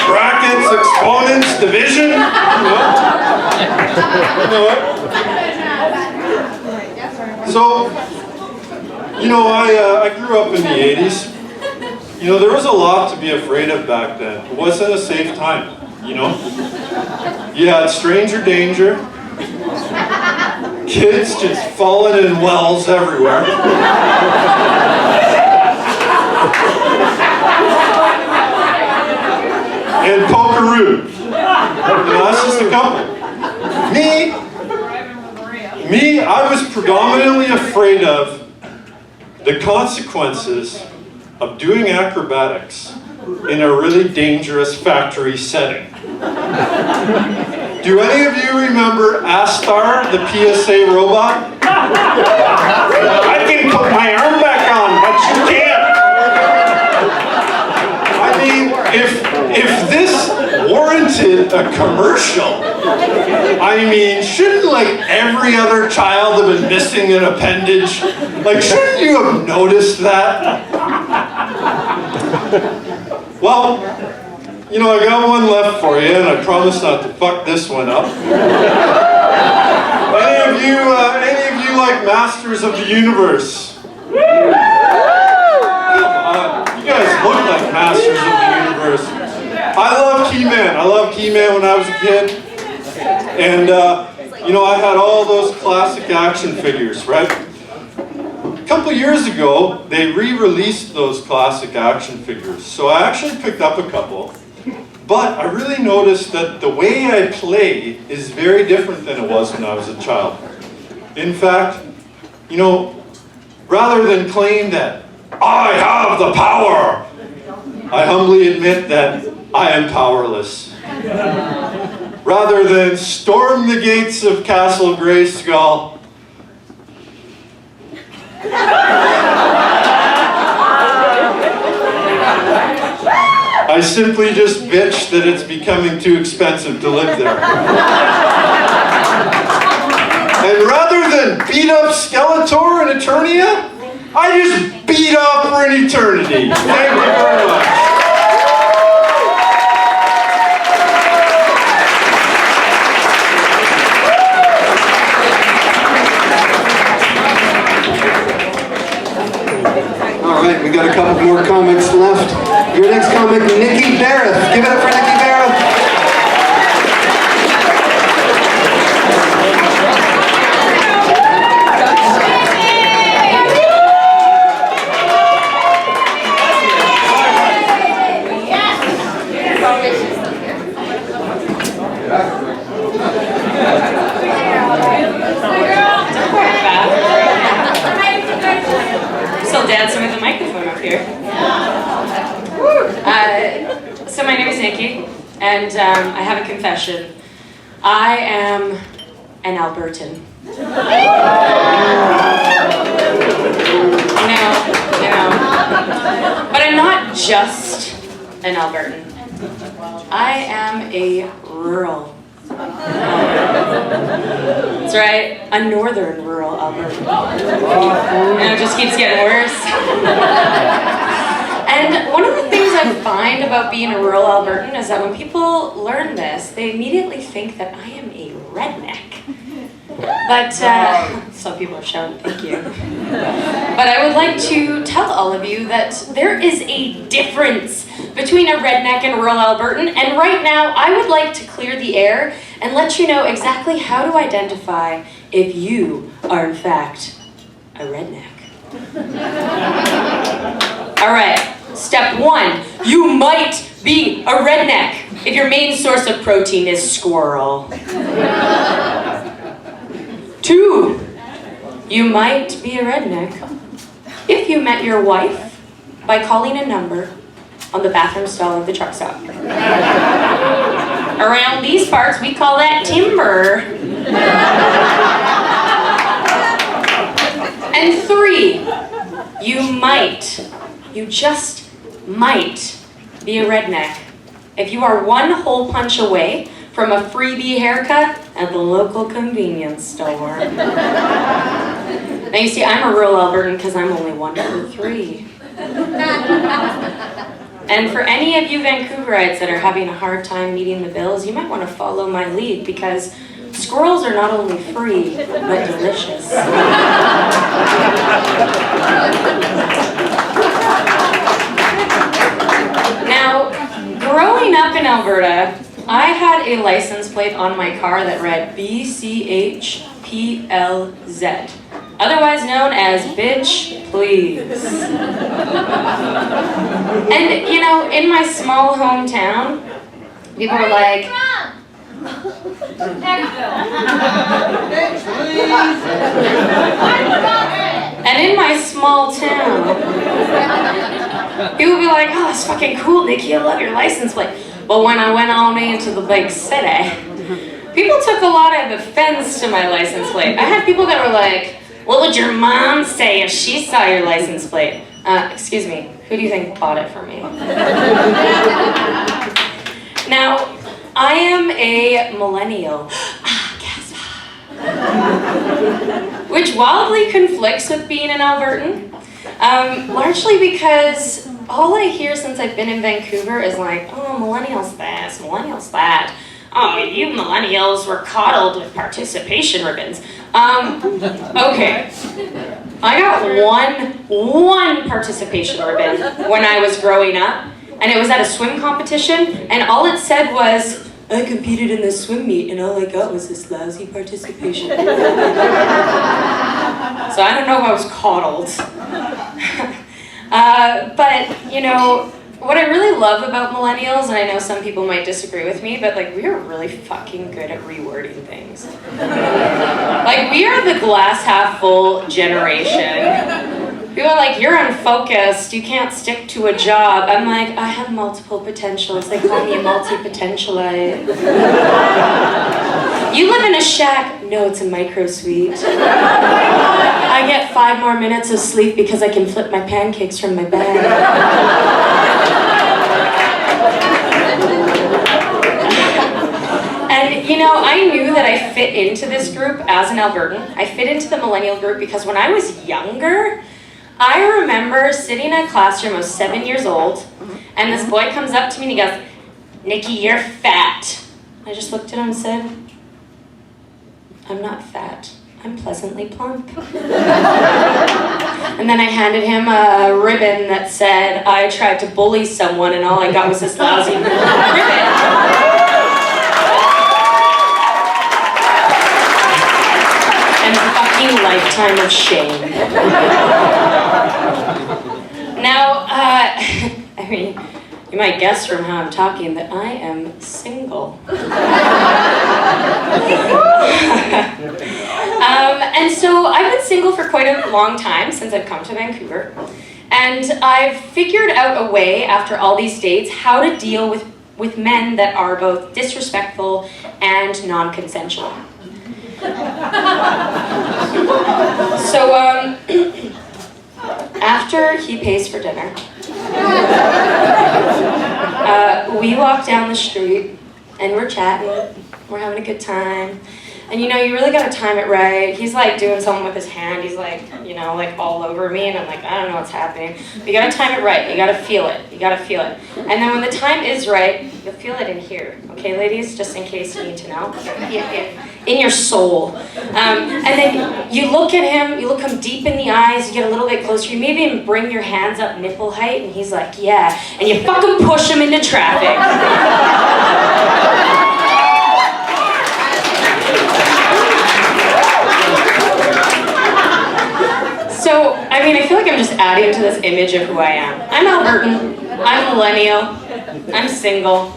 brackets, exponents, division, you know what? So, you know, I grew up in the 80s, You know, there was a lot to be afraid of back then. It wasn't a safe time, you know? You had stranger danger, kids just falling in wells everywhere. And pokeroo. You know, that's just a couple. Me, I was predominantly afraid of the consequences of doing acrobatics in a really dangerous factory setting. Do any of you remember Astar, the PSA robot? I can put my arm back on, but you can't. I mean, if this warranted a commercial, I mean, shouldn't like every other child have been missing an appendage? Like, shouldn't you have noticed that? Well, you know, I got one left for you, and I promise not to fuck this one up. Any of you like Masters of the Universe? Come on, you guys look like Masters of the Universe. I love He-Man. I loved He-Man when I was a kid. And, you know, I had all those classic action figures, right? A couple years ago, they re-released those classic action figures. So I actually picked up a couple. But I really noticed that the way I play is very different than it was when I was a child. In fact, you know, rather than claim that I have the power, I humbly admit that I am powerless. Rather than storm the gates of Castle Grayskull, I simply just bitch that it's becoming too expensive to live there. And rather than beat up Skeletor and Eternia, I just beat up for an eternity. Thank you very much. All right, we got a couple more comics left. Your next comic, Nikki Barrett. Give it up for Nikki Barrett. Still dancing with the microphone up here. So my name is Nikki, and I have a confession. I am an Albertan. No. But I'm not just an Albertan. I am a rural That's right, a northern rural Alberta. And it just keeps getting worse. And one of the things I find about being a rural Albertan is that when people learn this, they immediately think that I am a redneck. But, some people are shouting, thank you. But I would like to tell all of you that there is a difference between a redneck and a rural Albertan, and right now I would like to clear the air and let you know exactly how to identify if you are in fact a redneck. All right, step one, you might be a redneck if your main source of protein is squirrel. 2, you might be a redneck if you met your wife by calling a number on the bathroom stall of the truck stop. Around these parts, we call that timber. And 3, you just might be a redneck if you are one hole punch away from a freebie haircut at the local convenience store. Now you see, I'm a rural Albertan because I'm only 1 of 3. And for any of you Vancouverites that are having a hard time meeting the bills, you might want to follow my lead because squirrels are not only free, but delicious. a license plate on my car that read BCHPLZ, otherwise known as bitch, please. And you know, in my small hometown, people were like, and in my small town, people would be like, oh, that's fucking cool, Nikki, I love your license plate. But when I went on into the big city, people took a lot of offense to my license plate. I had people that were like, what would your mom say if she saw your license plate? Excuse me, who do you think bought it for me? Now, I am a millennial. Which wildly conflicts with being an Albertan, largely because all I hear since I've been in Vancouver is like, oh, millennials this, millennials that. Oh, you millennials were coddled with participation ribbons. Okay. I got one participation ribbon when I was growing up, and it was at a swim competition, and all it said was, I competed in this swim meet and all I got was this lousy participation. So I don't know if I was coddled. But, you know, what I really love about millennials, and I know some people might disagree with me, but like we are really fucking good at rewording things. Like we are the glass half full generation. People are like, you're unfocused, you can't stick to a job. I'm like, I have multiple potentials. They call me a multi-potentialite. You live in a shack. No, it's a micro suite. I get 5 more minutes of sleep because I can flip my pancakes from my bed. And you know, I knew that I fit into this group as an Albertan. I fit into the millennial group because when I was younger, I remember sitting in a classroom, I was 7 years old, and this boy comes up to me and he goes, Nikki, you're fat. I just looked at him and said, I'm not fat, I'm pleasantly plump. And then I handed him a ribbon that said, I tried to bully someone and all I got was this lousy ribbon. And a fucking lifetime of shame. Now, I mean, you might guess from how I'm talking that I am single. And so I've been single for quite a long time since I've come to Vancouver. And I've figured out a way, after all these dates, how to deal with men that are both disrespectful and non-consensual. So, after he pays for dinner, we walk down the street and we're chatting, we're having a good time. And you know, you really gotta time it right. He's like doing something with his hand, he's like, you know, like all over me, and I'm like, I don't know what's happening. But you gotta time it right, you gotta feel it, you gotta feel it. And then when the time is right, you'll feel it in here, okay ladies, just in case you need to know. In your soul. And then you look at him, you look him deep in the eyes, you get a little bit closer, you maybe even bring your hands up nipple height, and he's like, yeah. And you fucking push him into traffic. So, I mean, I feel like I'm just adding to this image of who I am. I'm Albertan, I'm millennial, I'm single,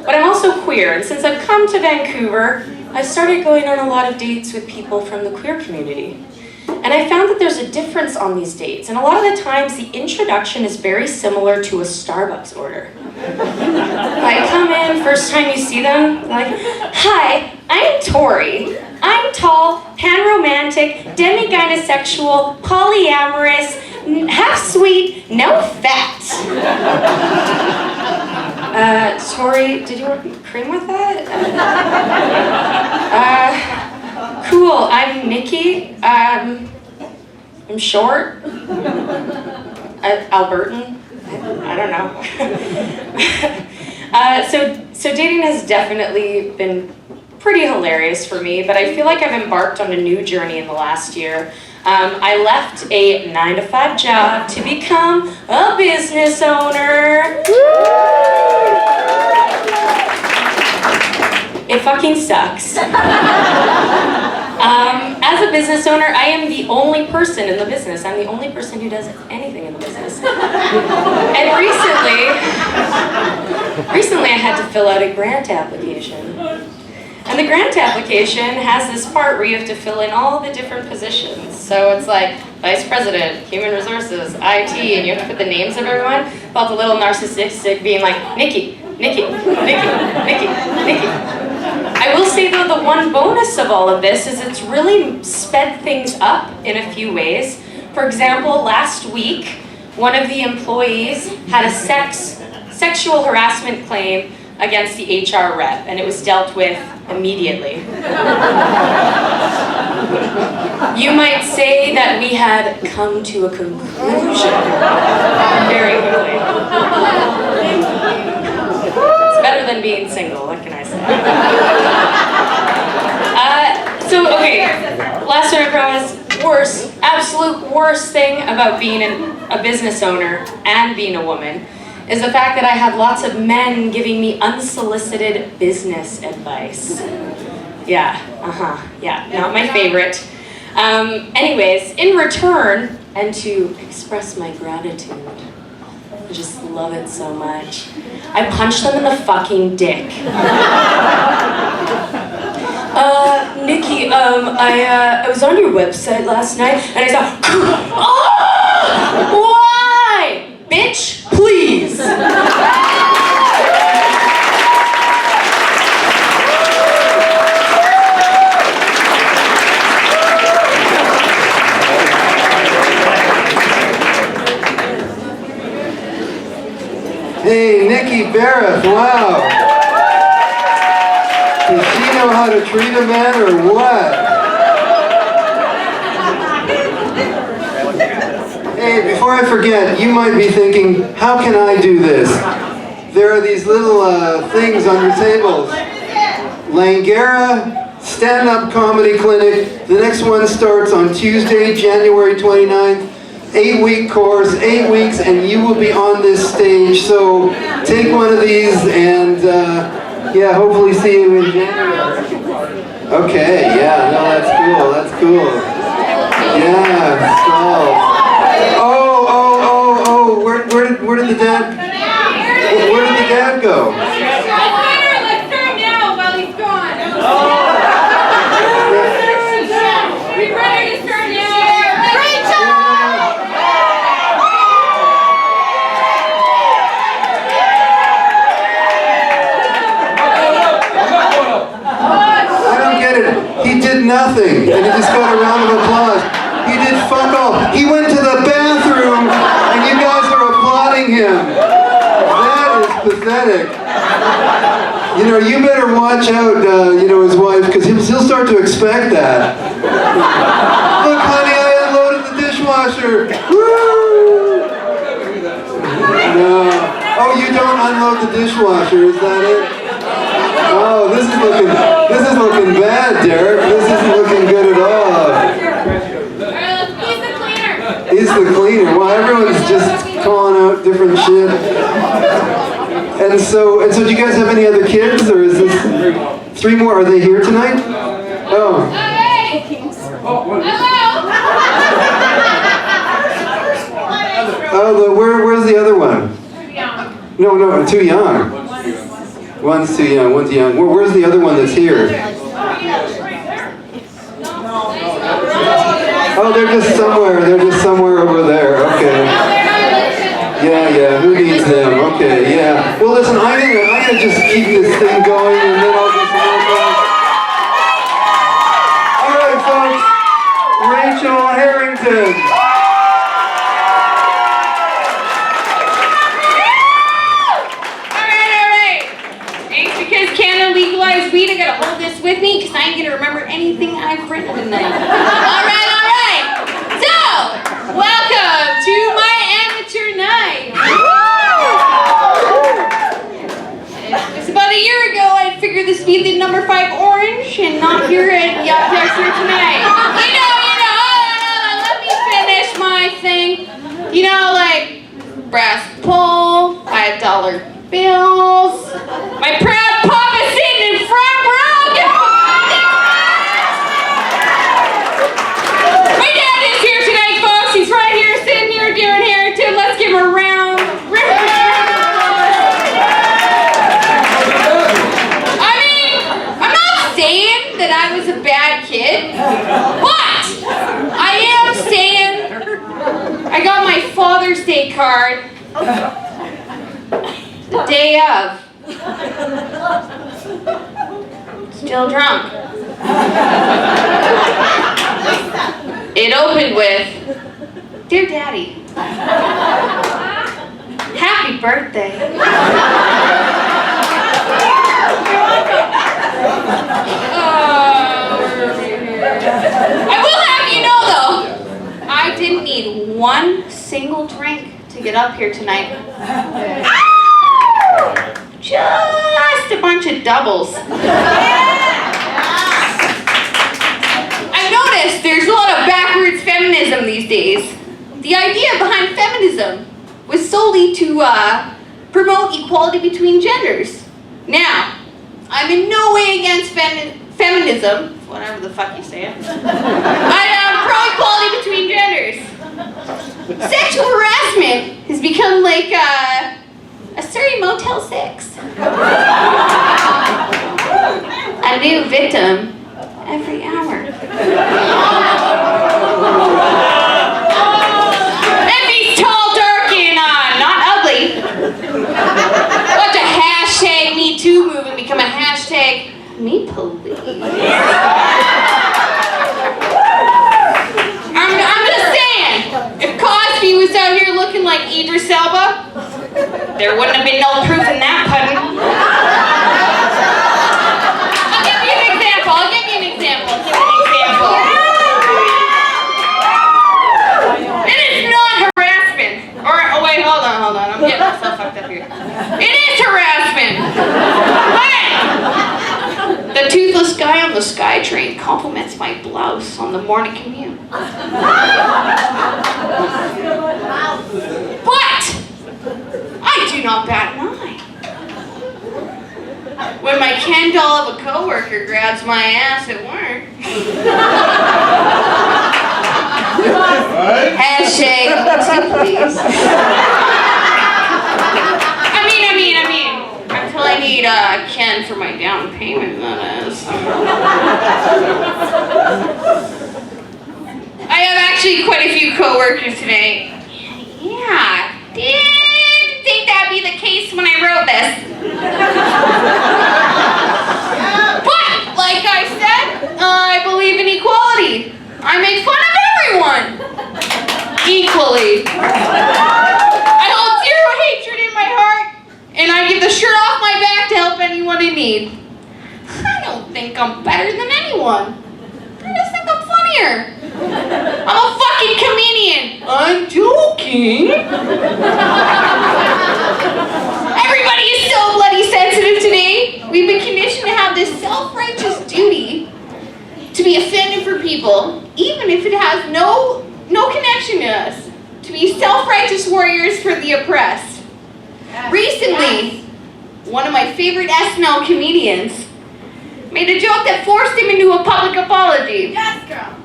but I'm also queer. And since I've come to Vancouver, I started going on a lot of dates with people from the queer community. And I found that there's a difference on these dates. And a lot of the times, the introduction is very similar to a Starbucks order. Like, come in, first time you see them, like, hi, I'm Tori. I'm tall, pan-romantic, demi-gynosexual, polyamorous, half-sweet, no fat. Tori, did you want cream with that? Cool, I'm Nikki. I'm short. Albertan. I don't know. So dating has definitely been pretty hilarious for me, but I feel like I've embarked on a new journey in the last year. I left a 9-to-5 job to become a business owner. It fucking sucks. As a business owner, I am the only person in the business. I'm the only person who does anything in the business. And recently I had to fill out a grant application. And the grant application has this part where you have to fill in all the different positions. So it's like Vice President, Human Resources, IT, and you have to put the names of everyone, about the little narcissistic being like, Nikki. I will say though, the one bonus of all of this is it's really sped things up in a few ways. For example, last week, one of the employees had a sexual harassment claim against the HR rep, and it was dealt with immediately. You might say that we had come to a conclusion very quickly. It's better than being single, what can I say? Okay, last one I promise. Absolute worst thing about being a business owner and being a woman is the fact that I have lots of men giving me unsolicited business advice. Yeah, not my favorite. Anyways, in return, and to express my gratitude, I just love it so much, I punch them in the fucking dick. Nikki, I was on your website last night, and I saw, why? Bitch, please. Hey, Nikki Barrett, wow. Does she know how to treat a man or what? Hey, before I forget, you might be thinking, how can I do this? There are these little things on your tables. Langara Stand-Up Comedy Clinic. The next one starts on Tuesday, January 29th. 8-week course, 8 weeks, and you will be on this stage. So take one of these and yeah, hopefully see you in January. Okay, yeah, no, that's cool. Yeah, so. Oh, where did the dad go? Let's start now while he's gone. We ready to start now? He did nothing, and he just got a round of applause. He did fuck all. He went to the bathroom, and you guys are applauding him. That is pathetic. You know, you better watch out, his wife, because he'll start to expect that. Look, honey, I unloaded the dishwasher. Woo! No. Oh, you don't unload the dishwasher, is that it? Oh, this is looking bad, Derek. This isn't looking good at all. He's the cleaner. He's the cleaner. Well, everyone's just calling out different shit. And so do you guys have any other kids, or is this 3 more? Are they here tonight? Oh. Hey! Hello! Oh, where's the other one? Too young. No, too young. One's too young, one's young. Where's the other one that's here? Oh, they're just somewhere over there. Okay. Yeah, who needs them? Okay, yeah. Well, listen, I'm gonna just keep this thing going, and then I'll just move on. All right, folks. Rachel Harrington. Weed, I gotta hold this with me because I ain't gonna remember anything I've written tonight. All right. So, welcome to my amateur night. It's about a year ago I figured this would be the number 5 orange and not here at Yacht Dexter tonight. Let me finish my thing. Like brass pole, $5 bills. My proud papa sitting in front row. my Father's Day card the day of. Still drunk. It opened with, "Dear Daddy, happy birthday." I will have you know though, I didn't need one single drink to get up here tonight. Just a bunch of doubles. I've noticed there's a lot of backwards feminism these days. The idea behind feminism was solely to promote equality between genders. Now, I'm in no way against feminism, whatever the fuck you say it. I'm pro-equality between genders. Sexual harassment has become like a Surrey Motel 6. A new victim every hour. And he's tall, dark, and not ugly. Watch a hashtag Me Too movement become a hashtag Me Police. I'm just saying, if Cosby was out here looking like Idris Elba, there wouldn't have been no proof in that pudding. I'll give you an example. It is not harassment. Oh wait, hold on. I'm getting myself fucked up here. It is harassment. The toothless guy on the SkyTrain compliments my blouse on the morning commute. But I do not bat an eye when my Ken doll of a coworker grabs my ass at work. Hashtag Me Too, please. I mean, until I need Ken for my down payment, that is. I have actually quite a few coworkers today. Yeah, didn't think that'd be the case when I wrote this. But, like I said, I believe in equality. I make fun of everyone equally. I hold zero hatred in my heart, and I give the shirt off my back to help anyone in need. I don't think I'm better than anyone. I just think I'm funnier. I'm a fucking comedian. I'm joking. Everybody is so bloody sensitive today. We've been conditioned to have this self-righteous duty to be offended for people, even if it has no connection to us. To be self-righteous warriors for the oppressed. Recently, one of my favorite SNL comedians made a joke that forced him into a public apology. Yes, girl.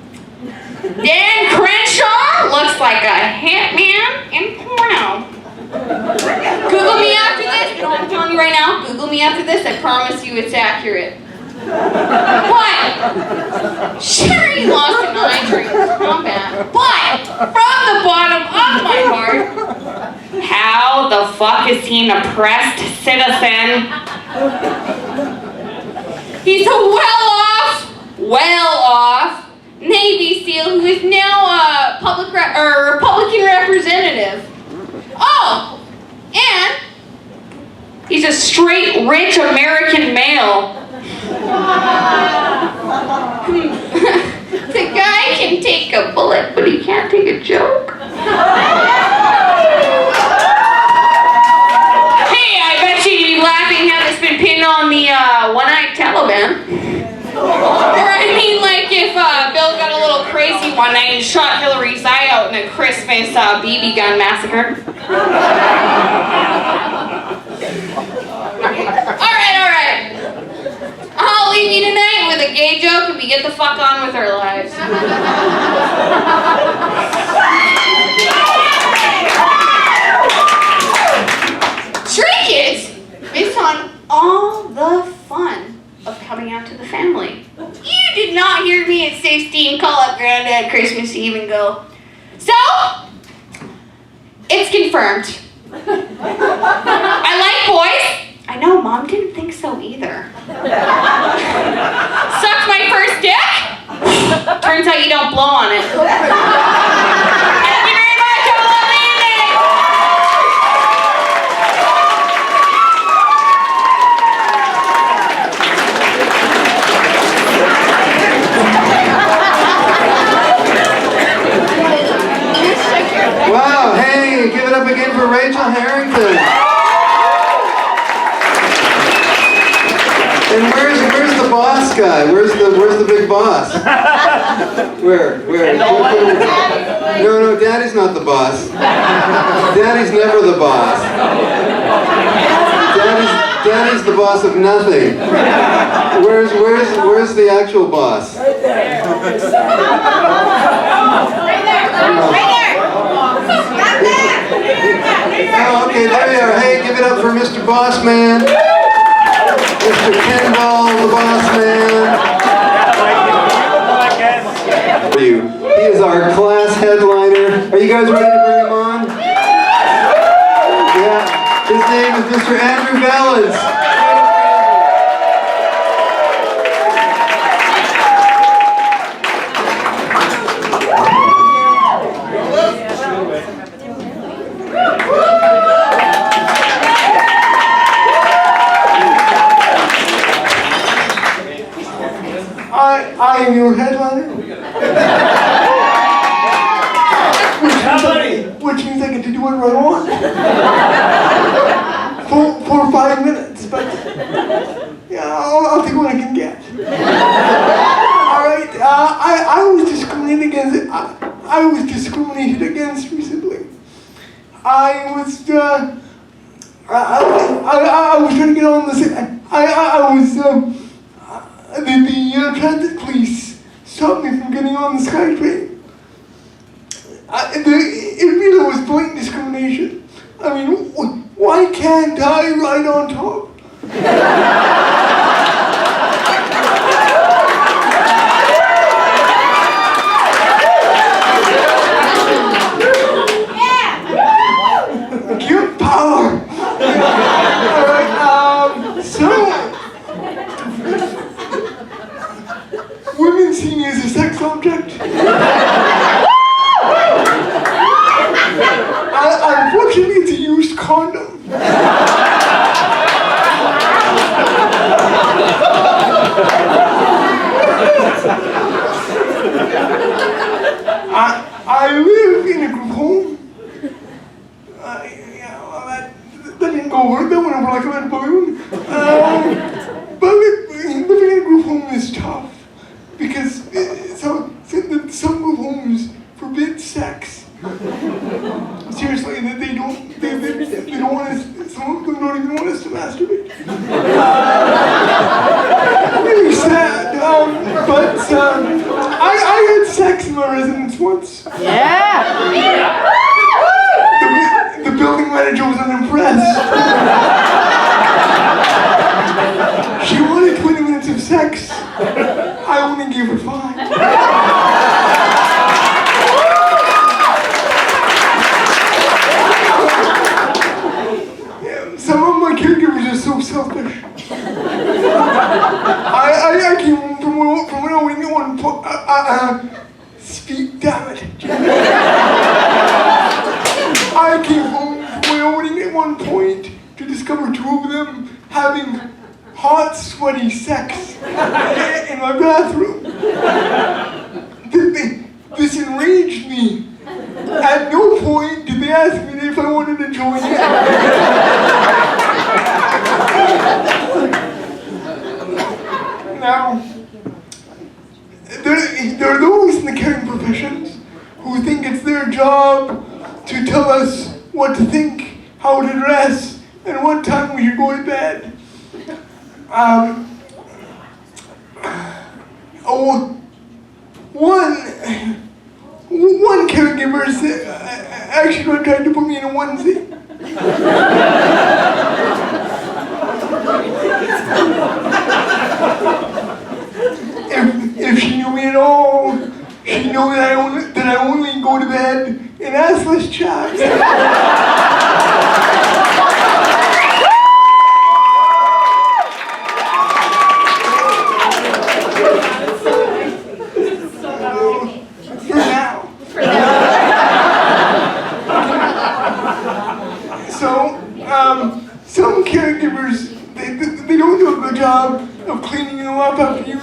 Dan Crenshaw looks like a hitman in porno. Google me after this. No, I'm telling you right now, Google me after this. I promise you it's accurate. But, sure he lost an eye during combat, but from the bottom of my heart, how the fuck is he an oppressed citizen? He's a well-off Navy SEAL who is now a Republican representative. Oh, and he's a straight, rich American male. The guy can take a bullet, but he can't take a joke. Hey, I bet you'd be laughing how this been pinned on the one-eyed Taliban. Or I mean, like if Bill got a little crazy one night and shot Hillary's eye out in a Christmas BB gun massacre. Alright. I'll leave you tonight with a gay joke and we get the fuck on with our lives. Stray Kids, based on all the fun of coming out to the family. You did not hear me at 16 call up Granddad Christmas Eve and go, "So, confirmed. I like boys. I know, Mom didn't think so either. Sucked my first dick? Turns out you don't blow on it. Thank you very much. Have a lovely evening. Wow, hey, give it up again for Rachel Harrington. And where's the boss guy? Where's the big boss? Where? No, Daddy's not the boss. Daddy's never the boss. Daddy's the boss of nothing. Where's the actual boss? Right there. Oh, okay, there you are. Hey, give it up for Mr. Bossman. Mr. Kendall, the boss man. He is our class headliner. Are you guys ready to bring him on? Yeah. His name is Mr. Andrew Valens. I am your headliner. Which means I get to do whatever I want. For 5 minutes, but yeah, I'll take what I can get. Alright, I was discriminated against. I was discriminated against recently. I was trying to get on the. The transit police stopped me from getting on the SkyTrain. It really was blatant discrimination. I mean, why can't I ride on top? Give power. Alright, women see me as a sex object. Unfortunately, it's a used condom. I live in a group home. That didn't go over. That went over like a red balloon. But living in a group home is tough because some group homes forbid sex. Seriously, they don't want us. Some of them don't even want us to masturbate. Really sad. But I had sex in my residence once. Yeah. The building manager was unimpressed. She wanted 20 minutes of sex. I only gave her 5. Some of my caregivers are so selfish. I came home from when I went at one point. Speak, damn it. I came home from my outing at one point to discover 2 of them having hot, sweaty sex in my bathroom. This enraged me. At no point did they ask me if I wanted to join in. Now, there are those in the caring professions who think it's their job to tell us what to think, how to dress, and what time we should go to bed. One caregiver actually tried to put me in a onesie. If she knew me at all, she'd know that I only go to bed in assless chaps. up after you,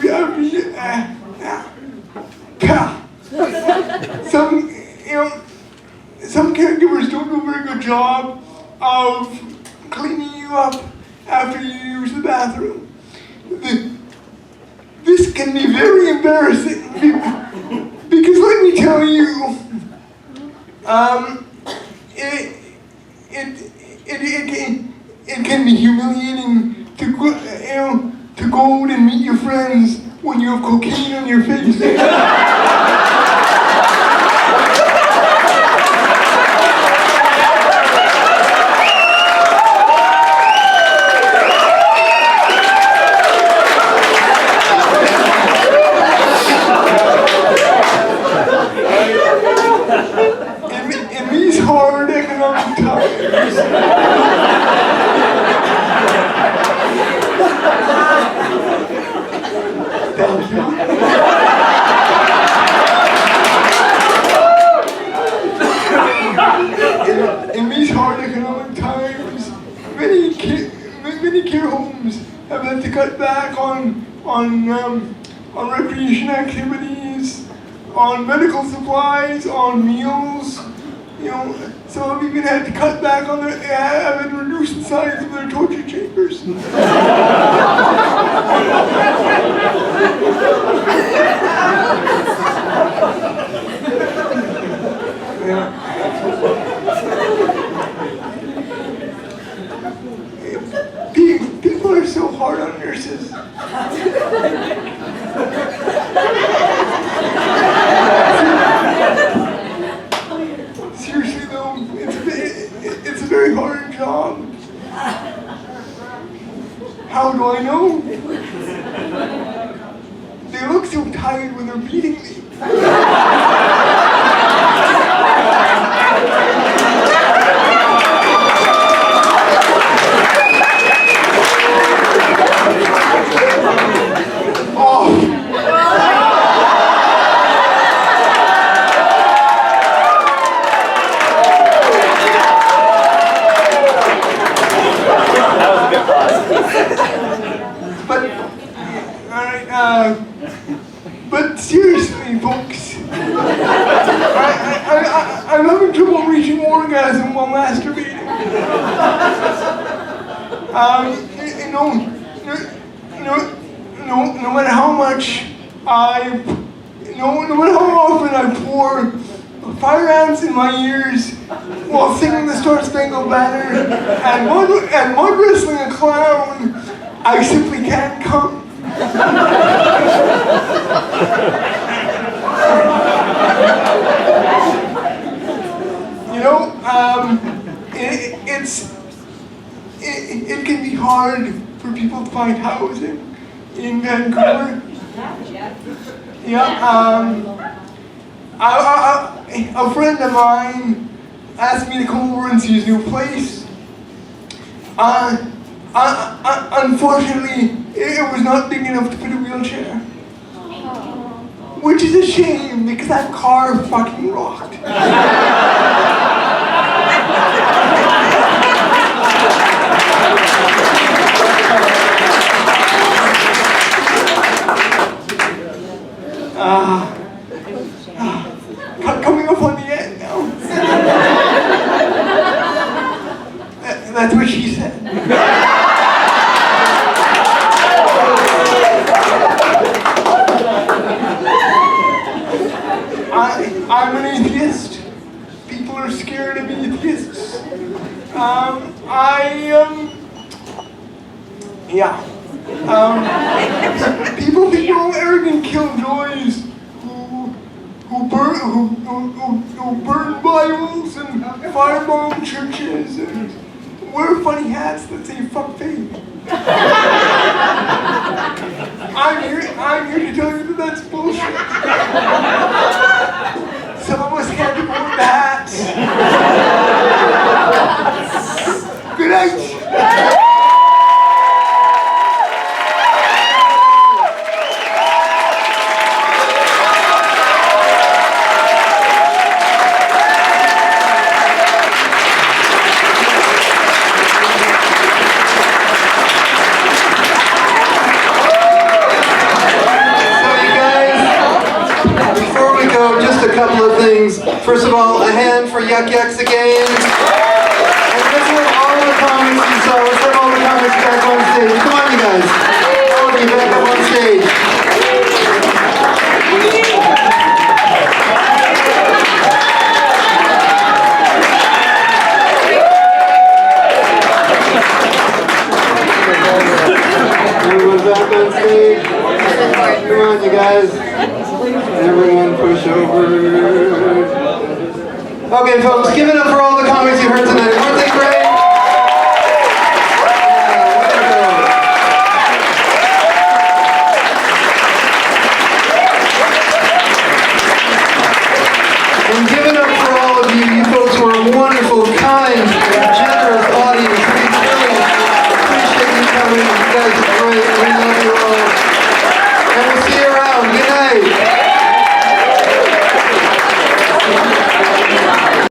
some caregivers don't do a very good job of cleaning you up after you use the bathroom. This can be very embarrassing because let me tell you, it can be humiliating to go out and meet your friends when you have cocaine on your face. In these hard economic times, thank you. In these hard economic times, many care homes have had to cut back on recreation activities, on medical supplies, on meals. Some have even had to cut back on have reduced the size of their torture chambers. People are so hard on nurses. Seriously though, it's a very hard job. How do I know? They look so tired when they're beating me. But seriously, folks, I'm having trouble reaching orgasm while masturbating. No matter how much no matter how often I pour fire ants in my ears while singing the Star Spangled Banner and mud wrestling a clown, I simply can't come. It can be hard for people to find housing in Vancouver. Yeah. A friend of mine asked me to come over and see his new place. Unfortunately, it was not big enough to fit a wheelchair. Which is a shame, because that car fucking rocked. Coming up on the end now. That's what she said. I'm an atheist. People are scared of atheists. People think we're all arrogant killjoys who burn Bibles and firebomb churches and wear funny hats that say fuck faith. I'm here to tell you that that's bullshit. Some of us can't afford that. Good night. First of all, a hand for Yuck Yucks again. And let's have all the comics you saw. Let's have all the comics back on stage. Come on, you guys. All of you back up on stage. Everyone's back on stage. Come on, you guys. Everyone push over. Okay, folks, give it up for all the comics you heard tonight. Weren't they great?